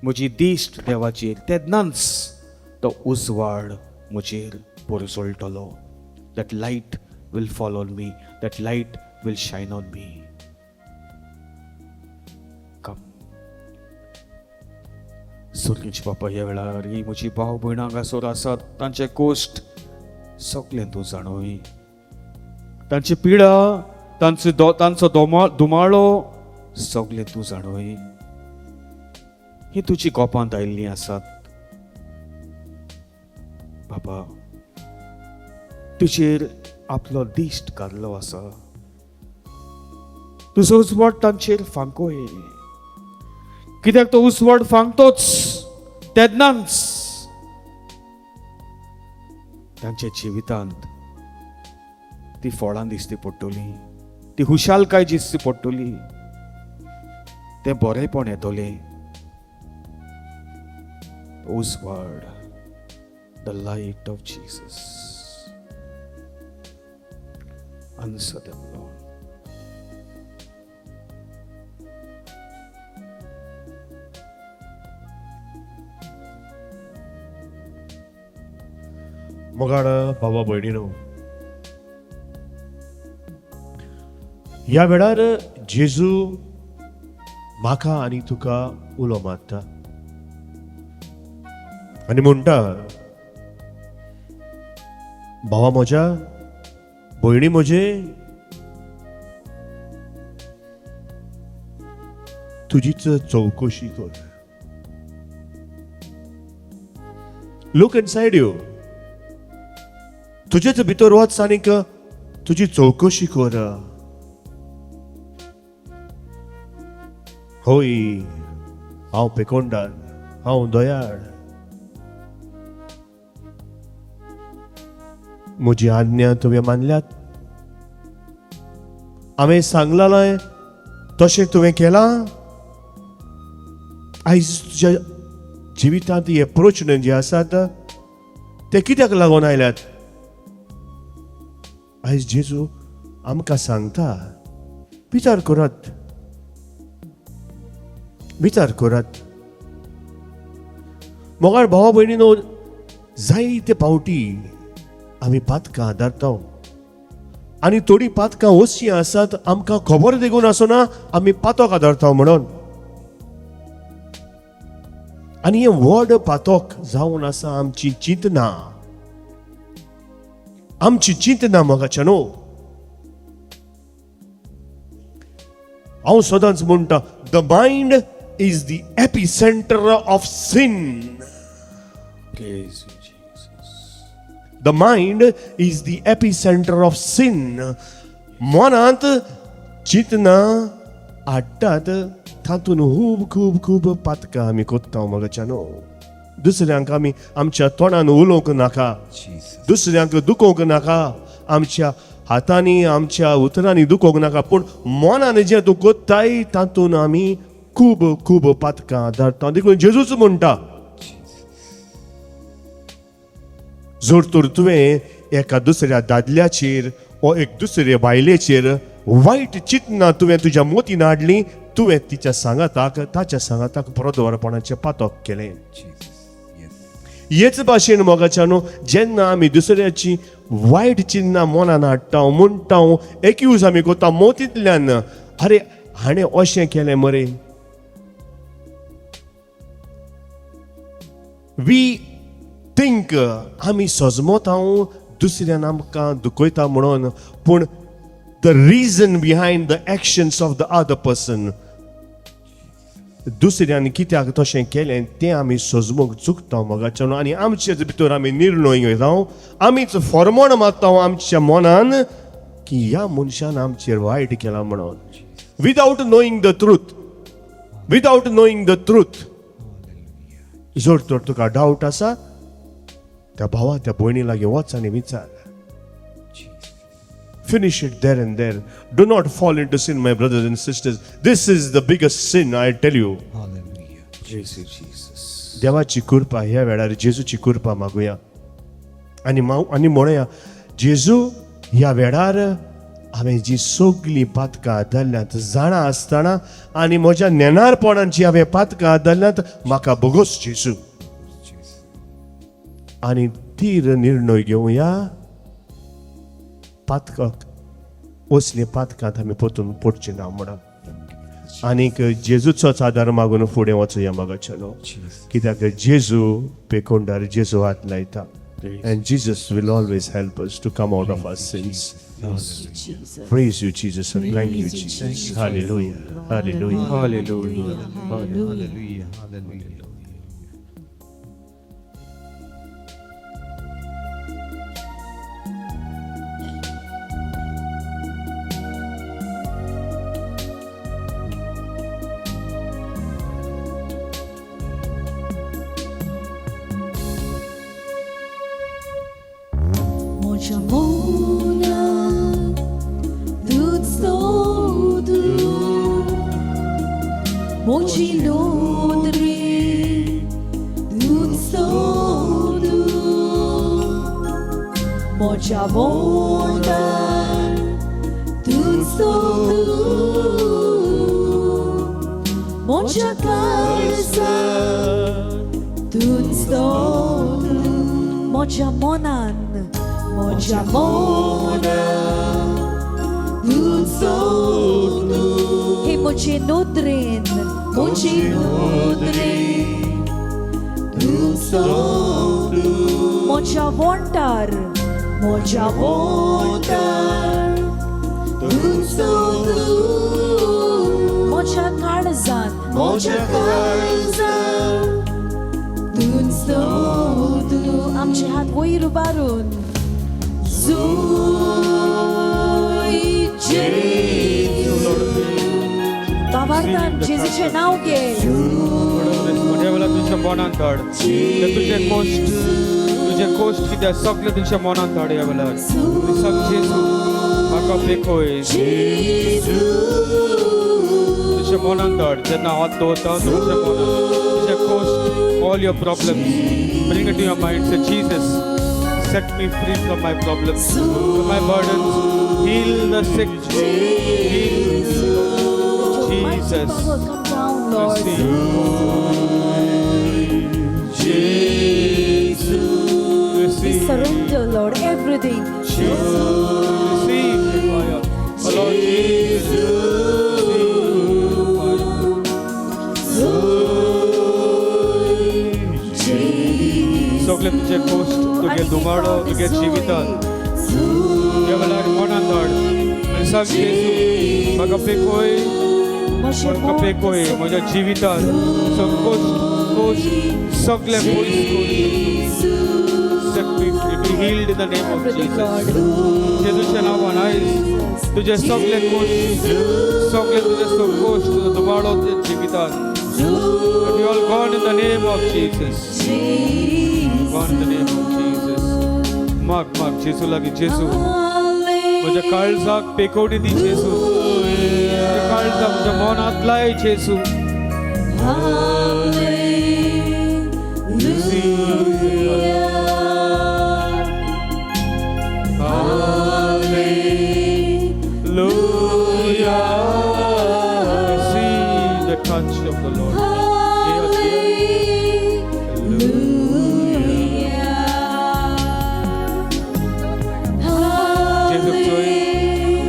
म्हजी दिश्ट देवाचेर. तेन्नाच तो उजवाड म्हजेर परसळटलो. That light will fall on me. That light will shine on me. सुर्गीचे बापा, ह्या वेळार ही म्हजी भाव भयणां हांगासर आसात. तांचे कोश्ट सगळें तूं जाणोय. तांची पिडा, तांचो दुमाळो सगळें तूं जाणोय. ही तुजी गोपांत आयिल्लीं आसात. बाबा, तुजेर आपलो दिश्ट घाल्लो आसा. तुजो उजवाड तांचेर फांकोय. कित्याक तो उजवाड फांकतोच तेन्नाच तांच्या जिवितांत ती फळां दिसती पडटली, ती खुशालकाय दिसती पडटली, ते बरेपण येतले. उजवाड, the light of Jesus. Answer them, Lord. मोगाळ भावा भयणीनो, ह्या वेळार जेजू म्हाका आनी तुका उलो मारता आनी म्हणटा, भावा म्हज्या, भयणी म्हजे, तुजीच चौकशी कर. Look inside you. तुजेच भितर वच आनीक तुजी चौकशी कर. होय, हांव पेकोंडार, हांव दयाळ. म्हजी आज्ञा तुवें मानल्यात. हांवें सांगलां तशें तुवें केलां. आयज तुज्या जिवितांत हे प्रश्न जे आसात ते कित्याक लागून आयल्यात? आयज जेजू आमकां सांगता, विचार करात, विचार करात. मोगाळ भावा भयणीनो, जायते फावटी आमी पातकां धरता आनी थोडी पातकां अशीं आसात आमकां खबर देखून आसना आमी पातोक धरता म्हणून. आनी हे व्हड पातोक जावन आसा आमची चिंतना. आमची चिंतना मोगाच्या न्हू. हांव सदांच म्हणटा, the mind is the epicentre of sin. Praise you, Jesus. The mind is the epicenter of sin. मनांत चिंतना हाडटात, तातूंत खूब खूब खूब पातकां आमी कोत्ता मोगाच्या न्हू. दुसऱ्यांक आमी आमच्या तोंडान उलोवंक नाका, दुसऱ्यांक दुखोवंक नाका, आमच्या हातांनी आमच्या उतरांनी दुखोवंक नाका. पूण मनान जें तूं कोत्ताय तातूंत आमी खूब खूब पातकां धरता. देखून जेजूच म्हणटा, जर तर तुवें एका दुसऱ्या दादल्याचेर वा एक दुसऱ्या बायलेचेर वायट चिंतना तुवें तुज्या मोतीन हाडली, तुवें तिच्या सांगाताक, ताच्या सांगाताक परदवरपणाचें पातक केलें. हेच भाशेन मोगाच्या न्हू, जेन्ना आमी दुसऱ्याची वायट चिन्नां मनान हाडटा, म्हणटा, एक्यूज आमी कोत्ता मोतींतल्यान, अरे हाणें अशें केलें मरे. वी थिंक आमी सजमत हांव दुसऱ्यान आमकां दुखयता म्हणून, पूण the region behind the actions of the other person, दुसऱ्यान कित्याक तशें केलें तें आमी सजमूंक चुकता मोगाच्या न्हू. आनी आमचेच भितर आमी निर्णय घेता, आमीच फॉर्मोण मारता आमच्या मनान की ह्या मनशान आमचेर वायट केलां म्हणून. Without knowing the truth, without knowing the truth. जर तर तुका डावट आसा, त्या भावा त्या भयणी लागीं वच आनी विचार. Finish it there and there. Do not fall into sin, my brothers and sisters. This is the biggest sin, I tell you. Hallelujah. Praise you, Jesus. देवाची कृपा ह्या वेळार जेजूची कृपा मागुया आनी म्हणुया, जेजू ह्या वेळार हांवें जी सगळीं पातकां धरल्यांत जाणा आसतना आनी म्हज्या नेनारपणान जी हांवें पातकां धरल्यांत, म्हाका बोगोस जेजू. आनी तीर निर्णय घेवया, पातकाक असले पातकांत आमी परतून पडचे ना म्हणून. आनीक जेजूचोच आदार मागून फुडें वचुया मोगाच्या न्हू. कित्याक जेजू पेकोंडार जेजू हात लायता. And Jesus will always help us to come out of our sins. Praise you, Jesus, and thank you, Jesus. Hallelujah. Hallelujah. Hallelujah. Hallelujah. Hallelujah. Moja mona, tudo todo. Moji lodre, tudo todo. म्हज्या वोंटार तूंच तो म्हज्या काळजांत तूंच तो म्हज्या मोनान तूंच तो हे म्हजे नोदरेन तूंच तो म्हज्या वोंटार तूंच तो म्हज्या काळजांत तूंच तो आमचे हात वयर उबारून जुय जेजू बाबार्थान जेजूचें नांव घे म्हज्या वेळार तुज्या मोनान धाड तुझे कोश्ट कितें सगळें तुज्या मोनान धाड ह्या वेळार सांग जेजू म्हाका पेकोय तुज्या मोनान धाड जेन्ना हात दवरता तुज्या मोनान तुजे cost all your problems bring it to your mind say Jesus set me free from my problems from my burdens heal the sick heal Jesus come down Lord we surrender Lord everything receive fire oh Lord Jesus सगळे तुझे cost तुगे दुमाडो तुगे जिवितांत ह्या वेळार मोनान धाड आनी सांग जेजू म्हाका पेकोय म्हज्या जिवितांत कोश्ट सगळे पयस set me free be healed in the name of Jesus जेजूच्या नांवान आयज तुझे सगळे कोश्ट तुझे कोश्ट तुजो दुमाडो तुज्या जिवितांत be all gone in the name of Jesus gone in the name of Jesus माग जेजू लागीं जेजू म्हज्या काळजाक पेकोवणी दी जेजू म्हज्या काळजाक म्हज्या मोनांत लाय जेजू Receive the touch of the Lord.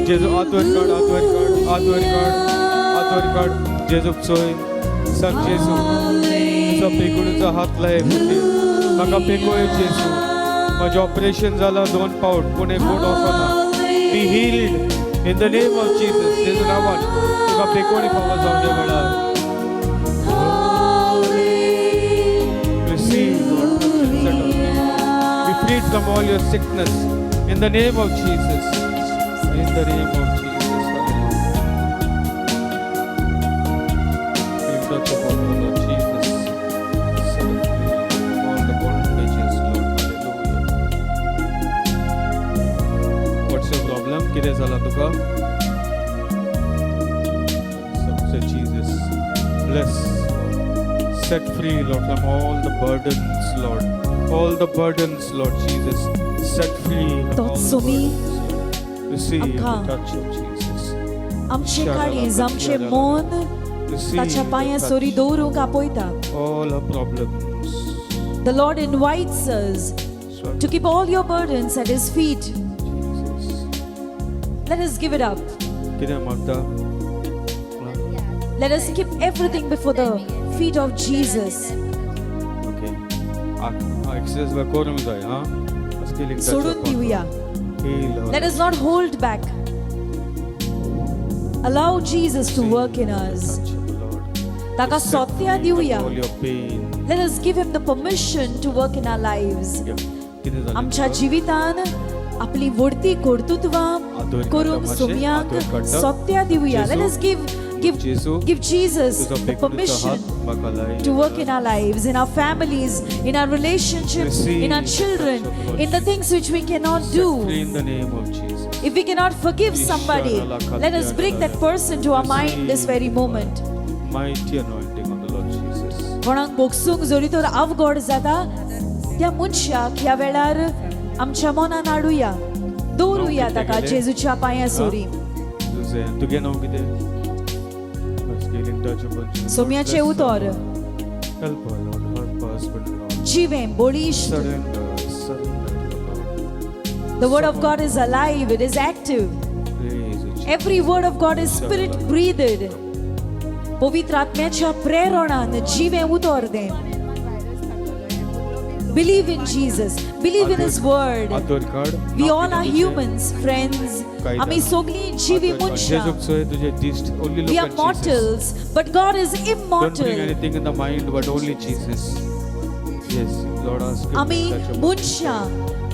जेजू आतवर काढ जेजू चोय सांग जेजू तुजो पेकोडीचो हात लाय म्हाका पेकोय जेजू म्हजें ऑपरेशन जालां 2 पावट पूण एक बोट वचना be healed in the name of Jesus जेजू नांवान तुका पेकोडी फावो जावं ह्या वेळार receive Lord be freed from all your sickness in the name of Jesus in the name of Jesus hallelujah touch upon the Lord Jesus set free all the bondages Lord hallelujah what's your problem कितें जाला तुका say Jesus bless set free Lord from all the burdens Lord Jesus set free from all the burdens receive the touch of Jesus आमचे काळीज आमचे मन ताच्या पांया sorry दवरूंक आपयता all our problems The Lord invites us to keep all your burdens at his feet let us give it up कितें मागता let us keep everything before the feet of Jesus okay exercise करूंक जाय हां skilling सोडून Divya Let us not hold back. Allow Jesus to work in us. Taka sotya diuya. Let us give him the permission to work in our lives. आमच्या जिवितान आपली वडती कर्तृत्वां करूंक सोम्यांक Satya Divya Let us give Jesus the permission to work in our lives, in our families, in our relationships, in our children, in the things which we cannot do. In the name of Jesus. If we cannot forgive somebody, let us bring that person to our mind this very moment. Mighty anointing on the Lord Jesus. कोणाक बोगसूंक जरी तर अवघड जाता त्या मनशाक ह्या वेळार आमच्या मनान हाडुया दवरुया कितें ताका केलें? जेजूच्या पांया सोरी तुझें तुगे नांव कितें? Let's get in touch upon Jesus. सोम्याचे उतर Help us, Lord. Help us, but Lord. जिवें बळिश्ट Surrender to the Lord. The word of God is alive, it is active. Praise you, Jesus. Every word of God is spirit breathed. पवित्र आत्म्याच्या प्रेरणान जिवें उतोरदें. Believe in Jesus. Believe in His word. आतोर काढ. We नांव all कितें are तुझें? humans, friends. कायदा. आमी सगळीं जिवी आतोर काढ. मनशां. जेजूक सोय तुझे दिश्ट. Only We look are at Jesus. mortals, but God is Don't bring immortal. anything in the mind, but only Jesus. Yes, Lord, ask Him आमी to touch upon us. मनशां.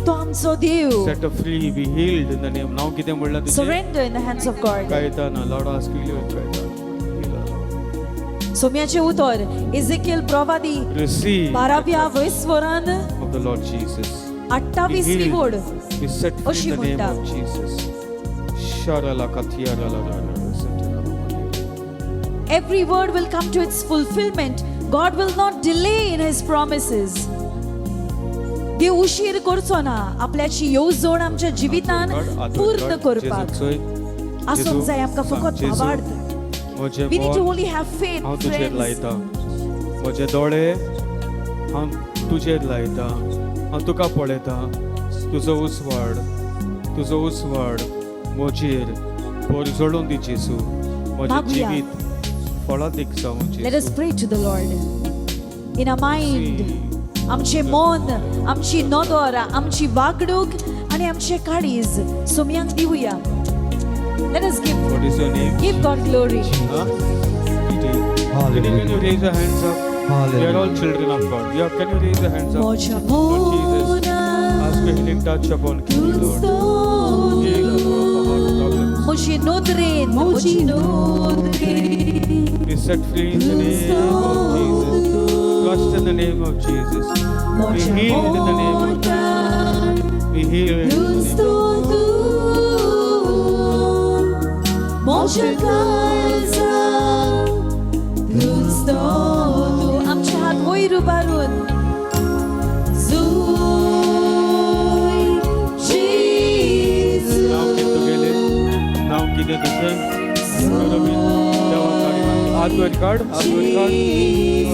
तो आमचो देव. Set us free, be healed in the name. नाव कितें म्हणलं तुझें? Surrender in the hands of God. कायताना. Lord, ask you, Lord, कायताना. Heal us, Lord. सोम्याचे उतर एजेकिएल प्रवादी Receive 12व्या वयस्वरान of the Lord Jesus. Be 28वी healed. वड Be set free अशी in the name म्हणटा. of Jesus. Sharala kathiara la la la la satana. Every word will come to its fulfillment. God will not delay in His promises. देव उशीर करचो ना आपल्याची येवजण आमच्या जिवितान पूर्ण करपाक. आसूंक जाय आमकां फकत भावार्थ. म्हजे We need to mole only have faith, हांव तुजेर friends. लायता. म्हजे दोळे हांव तुजेर लायता. हांव तुका पळयता. तुजो उसवाड म्हजेर परजळून दी जेसू. म्हजें मागुया. जिवीत फळादीक जावं Let us जेसू. pray to the Lord. In our mind, आमचे मन, आमची नदर, आमची वागणूक आणि आमचे काळीज सोम्यांक Divya. Let us give What is your name? God glory. Huh? Can you raise your hands up? We are all children of God. Yeah, can you raise your hands up? मोच्या Lord Jesus, Mona ask a healing touch upon King Lord. Heal us from our heart problems. मोची नोदरेन मोची नोदरेन Be set free in the name of Jesus. Trust in the name of Jesus. Be मोच्या healed in the name of Mona Jesus. Be healed in the name of Jesus. मोच्या काळजा लुस्तो आमचे हात वयर उबारून जुय जेजू नाव कितें गेले? नाव कितें तुझें? रवी देवाकारी हात वयर काड.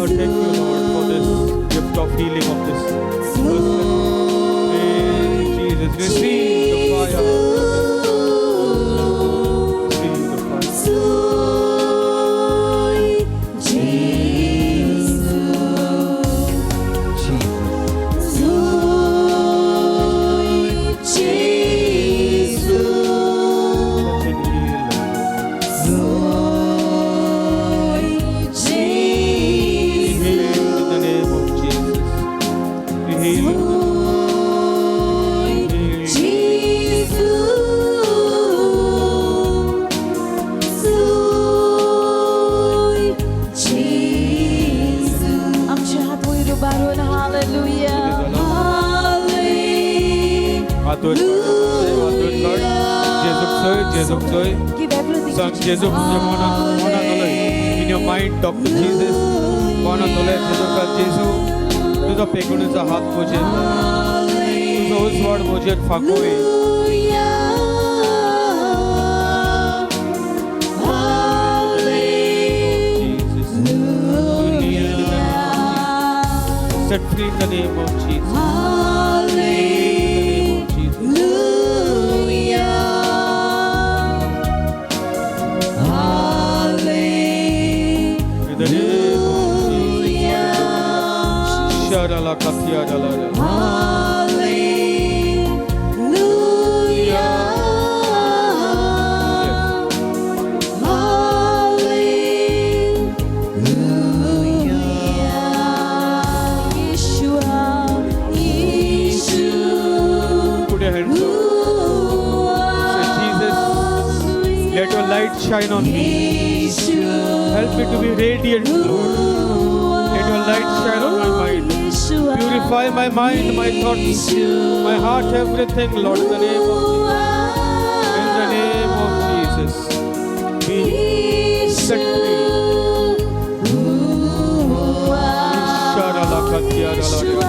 Lord, thank you, Lord, for this gift of healing of this person. Praise Jesus. Receive the fire. Receive the fire. Touch and heal, Lord. Be healed in the name of Jesus. Be healed. Be healed. आमचे हात वयर उबारून hallelujah हात वयर काड. जेजूक सोय. Give everything to सांग Jesus. जेजूक तुझ्या मनान उलय. In your mind talk to Jesus. मनान उलय जेजूका जेजू तुजो पेकुणीचो हात म्हजेर. तुजो उसवाड म्हजेर फाकोय. Jesus. Be healed in the name of Jesus. Set free in the name of Jesus. In the name of Jesus. In the name of Jesus. Sharala kathia dalala. Put your hands up. Say, Jesus, let your light shine on me. Help me to be radiant, Lord. Let your light shine on my mind. Purify my mind, my thoughts, my heart, everything, Lord, in the name of Jesus. Be set free. Sharala kathia dalala.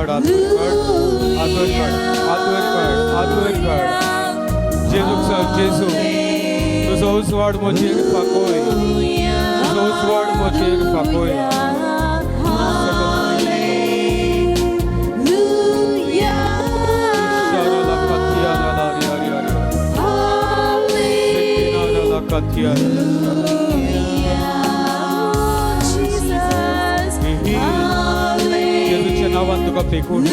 काढ, हातवर काढ. जेजू तुझो उसवाड म्हजेर फाकोय, तुझो उसवाड म्हजेर फाकोय. शाराला Katya ला री री री. सेकिना ला Katya. जेजूच्या नावान तुका पेकून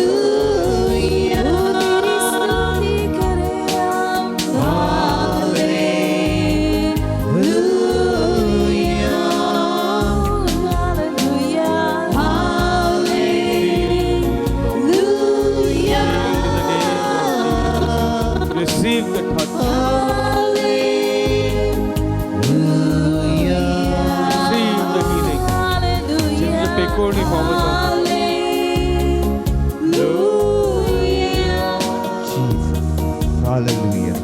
receive the touch. Receive the healing. जेजूच्या पेकोनी powers of Hallelujah.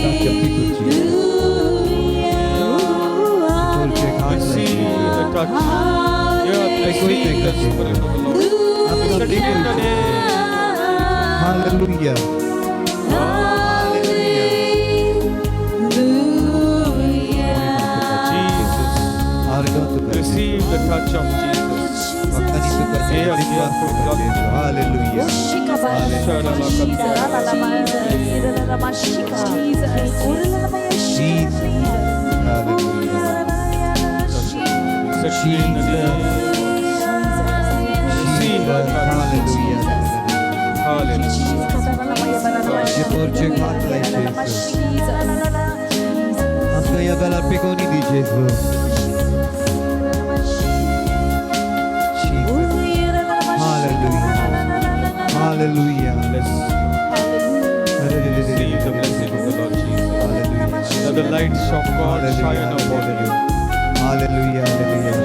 Touch your people, Jesus. receive the touch. Yeah, receive the Spirit of the Lord. In the name. Hallelujah. Jesus. Arigato. Receive the touch of Jesus. Hallelujah. Set free in the name. Receive the touch. Hallelujah. Hallelujah. Je porge हाथ लाए आपका यह bell अर्पिकोनी दीजिए Hallelujah. Hallelujah. Let's receive the blessing of the Lord Jesus. Let the lights of God shine upon you. Hallelujah. Hallelujah.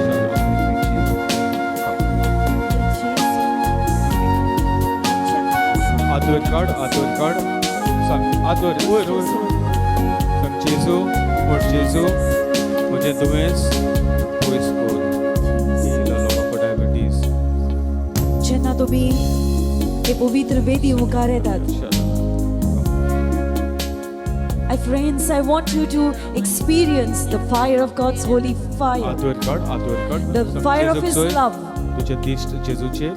Advent card. Sang Advent. Sang Jesu, Lord Jesu, मुझे तुम्हें तू इसको heal लोगों को diabetes. जेन्ना तुम्ही हे पवित्र वेदी मुखार येतात. Friends, I want you to experience the fire of God's holy fire, Advent card. the fire of His love. तुझे दिष्ट जेजूचे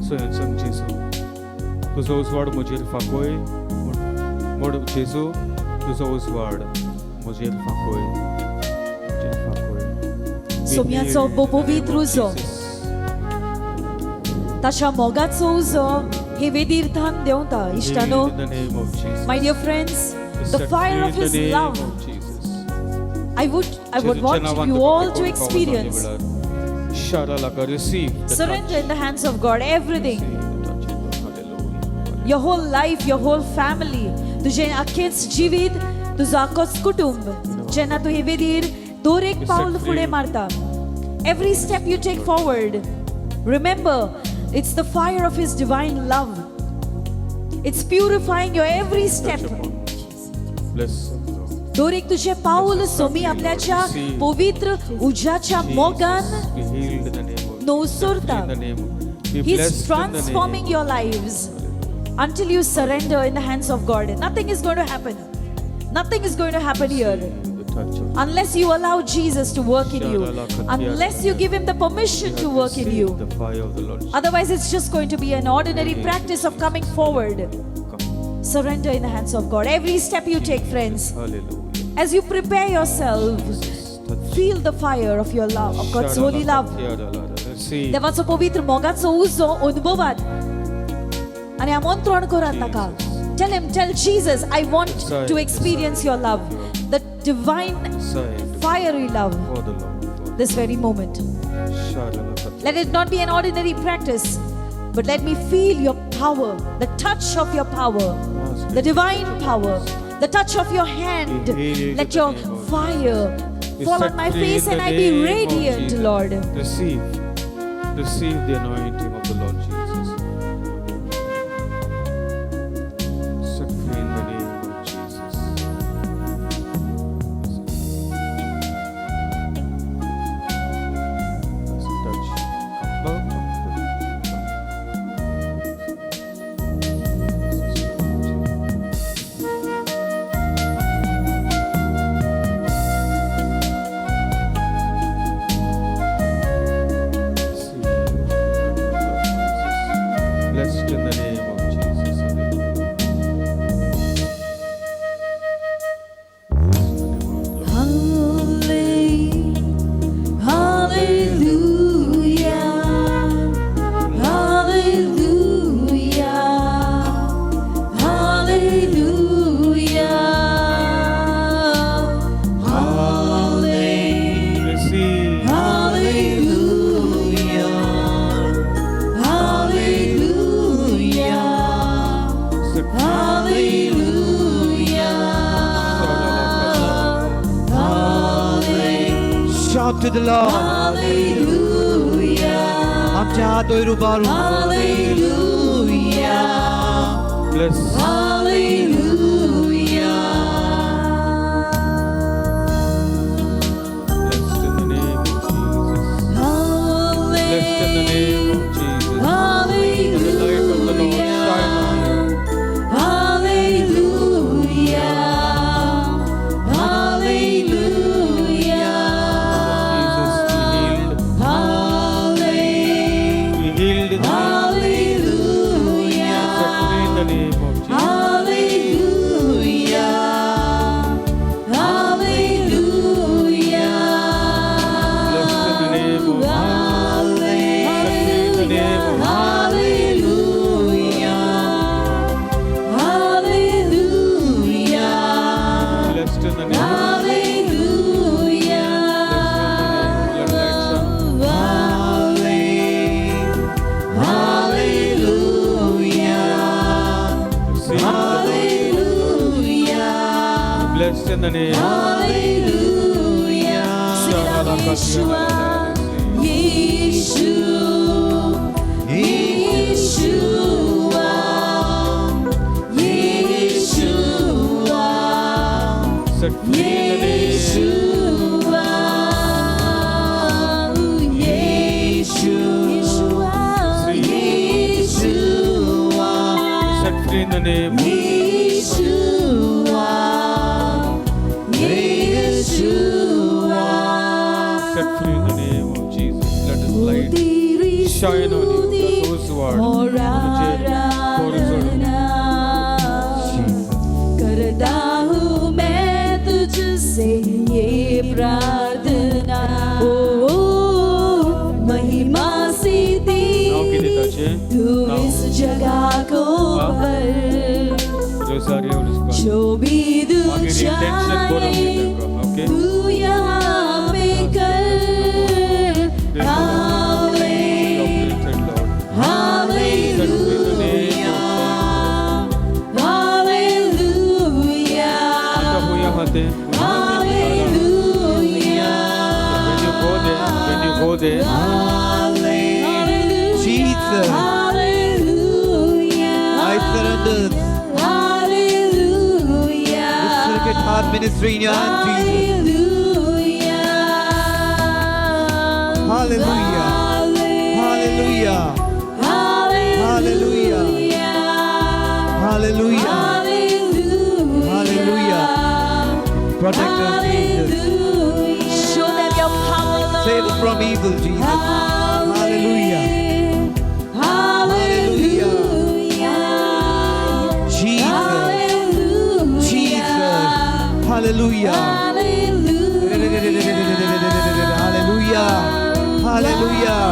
सोयन संग जेजू तुझो उसवाड मुझेर फाकोय मोड जेजू तुझो उसवाड मुझेर फाकोय सोम्याचो पवित्र उजो ताच्या मोगाचो उजो हे वेदीर थान देवता इश्टानो. In the name of Jesus. My dear friends, the fire of His love, I would want you all to experience. Receive the Surrender in the hands of God everything, Hallelujah. your whole life, your whole family, तुझे आखेच जिवीत, तुझो आखोच कुटुंब, जेन्ना तू हे वेदीर दर एक पाऊल फुडें मारता. Every step you take forward, remember, it's the fire of His divine love. It's purifying your every step. Bless. दर एक तुझे पाऊल सोमी आपल्याच्या पवित्र उज्याच्या मोगान Be healed in the name of नुसरता. in the name of be blessed He's in the transforming name your lives until you surrender in the hands of God. Nothing is going to happen. Nothing is going to happen here the touch of unless you allow Jesus to work in you, unless you give Him the permission to work in you. the fire of the Lord. Otherwise, it's just going to be an ordinary practice of coming forward. Surrender in the hands of God. Every step you take, friends, Hallelujah. as you prepare yourself, feel the fire of your love, of God's holy love. Receive. देवाचो पवित्र मोगाचो उजो अनुभवात आणि आमंत्रण करात ताका. Tell Him, tell Jesus, I want to experience your love, the divine fiery love, For the Lord. this very moment. Let it not be an ordinary practice, but let me feel your power, the touch of your power, the divine power, the touch of your hand. Let your fire fall on my face and I be radiant, Lord. Receive the anointing of the Lord Jesus. Set free in the name of Jesus. Touch. Come. Blessed in the name of Jesus. Receive. Shout to the Lord. आमच्या हात वयर उबारून. Bless. Blessed in the name of Jesus. Blessed in the name of Jesus. And the light of the Lord shine on you. Jesus, be healed. Be healed in the set free in the name of Jesus. Blessed in the name of Jesus. Set free in the name of Blessed in the name of Blessed in the name. Set free in the name. Set free in the name. Set free in the name of Jesus. Let His light shine on you. Those who are in the jail, pour His oil. करता हूँ मैं तुझसे ये प्रार्थना ओ महिमा सी Now give it a तेरी chance. तू Now. इस जगह को भर Rosario is gone. जो भी आगे intention बोलो दुचाए गीता को, okay? तू यहाँ पे कर When you go there, Jesus, I surrender this Circuit Heart Ministry in your hands, Jesus. Hallelujah. Hallelujah. Hallelujah. Hallelujah. Hallelujah. Protect us, Jesus. Show them your power, Lord. Save us from evil, Jesus. Hallelujah. Hallelujah. Jesus. Jesus. Hallelujah. Hallelujah. Hallelujah.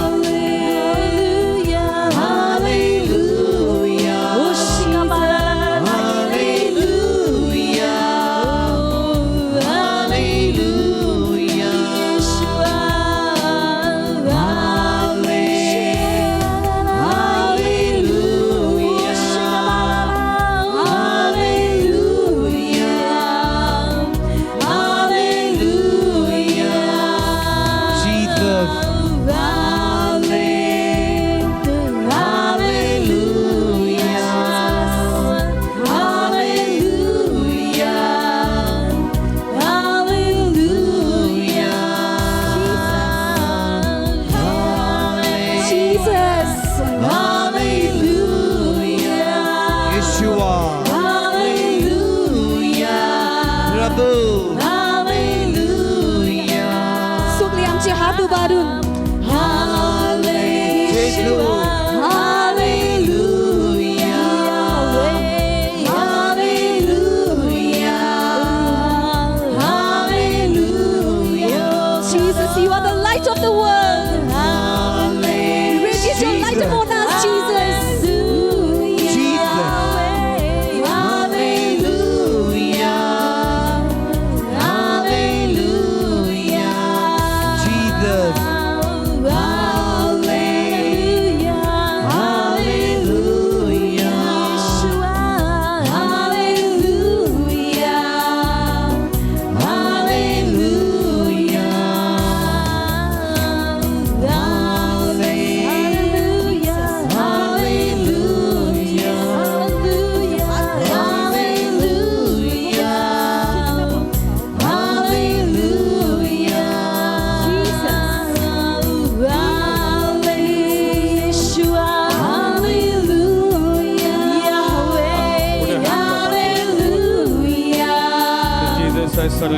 Set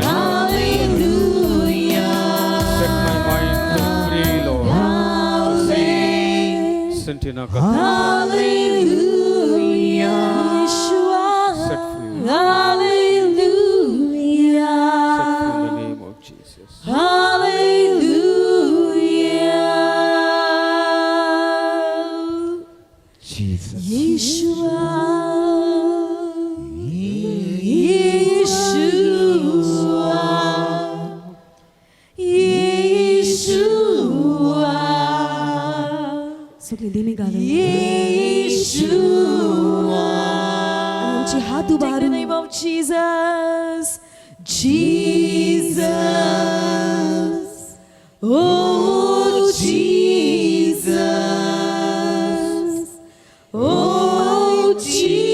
my mind free, Lord. Sentina ka. Set free. Set free in the name of Jesus. Jesus. सगळे धीमे गाणं आमचे हात उभारून name of Jesus Jesus oh Jesus oh Jesus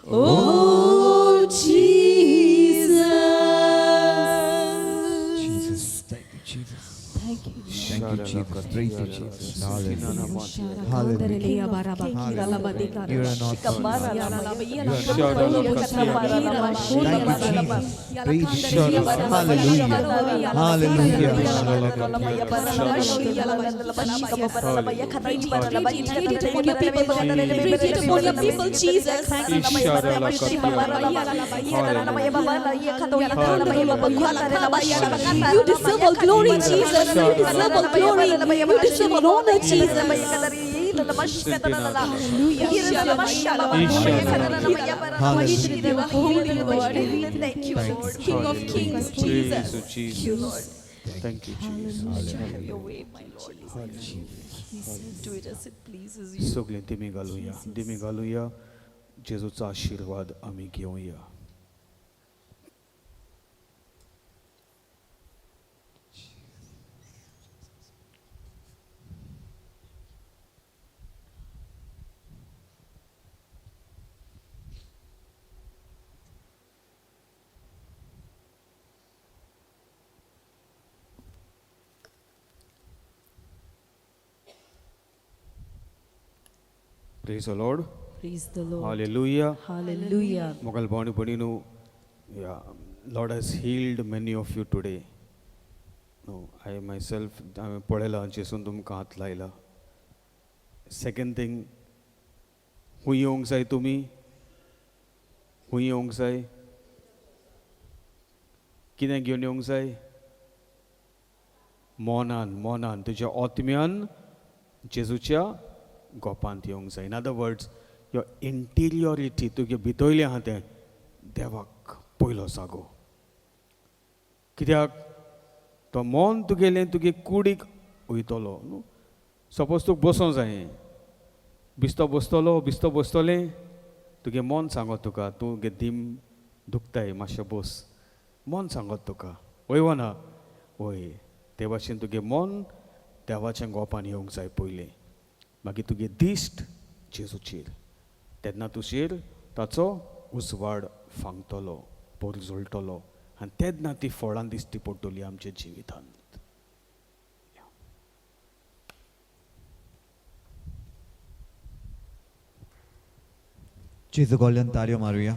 oh Jesus Jesus. Thank you, Jesus. Thank you, Jesus. Praise you, Jesus. Hallelujah. Hallelujah. You are not God. Praise Jesus. Hallelujah. Hallelujah. You deserve all glory, Jesus. You deserve all glory. You deserve all honor, Jesus. Hallelujah. Holy Lord. Thank you, Lord. King of kings, Jesus. Praise you, Jesus. Thank you, Jesus. Have your way, my Lord. Do it as it pleases you. सगळे दिमी घालूया जेजूचा आशीर्वाद आम्ही घेऊया. Praise the Lord. Praise the Lord. Hallelujah. Hallelujah. Mogal Bani Baninu, yeah, Lord has healed many of you today. No, I myself, I'm Podela Jesun tumka hath laila. Second thing, hu yong sai tumi? Hu yong sai? Kine gyon yong sai? Monan, तुझ्या आत्म्यान जेजूच्या गोपांत येवंक जाय. In other words, your interiority, तुगे भितरलें आहा तें देवाक पयलो जागो. कित्याक तो मन तुगेलें तुगे कुडीक वयतलो न्हू. सपोज तुका बसों जाय, बिस्तो बसतलें तुगे मन सांगत तुका तुगे दिम दुखताय मातशें बस. मन सांगत तुका वय ना वय. ते भाशेन तुगे मन देवाच्या गोपान येवंक जाय पयलें. मागीर तुगे दिश्ट जेजूचेर. तेन्ना तुजेर ताचो उजवाड फांगतलो, पोरजोळटलो आनी तेन्ना ती फळां दिश्टी पडटलीं आमच्या जिवितांत. जेजू कडल्यान तारयो मारुया.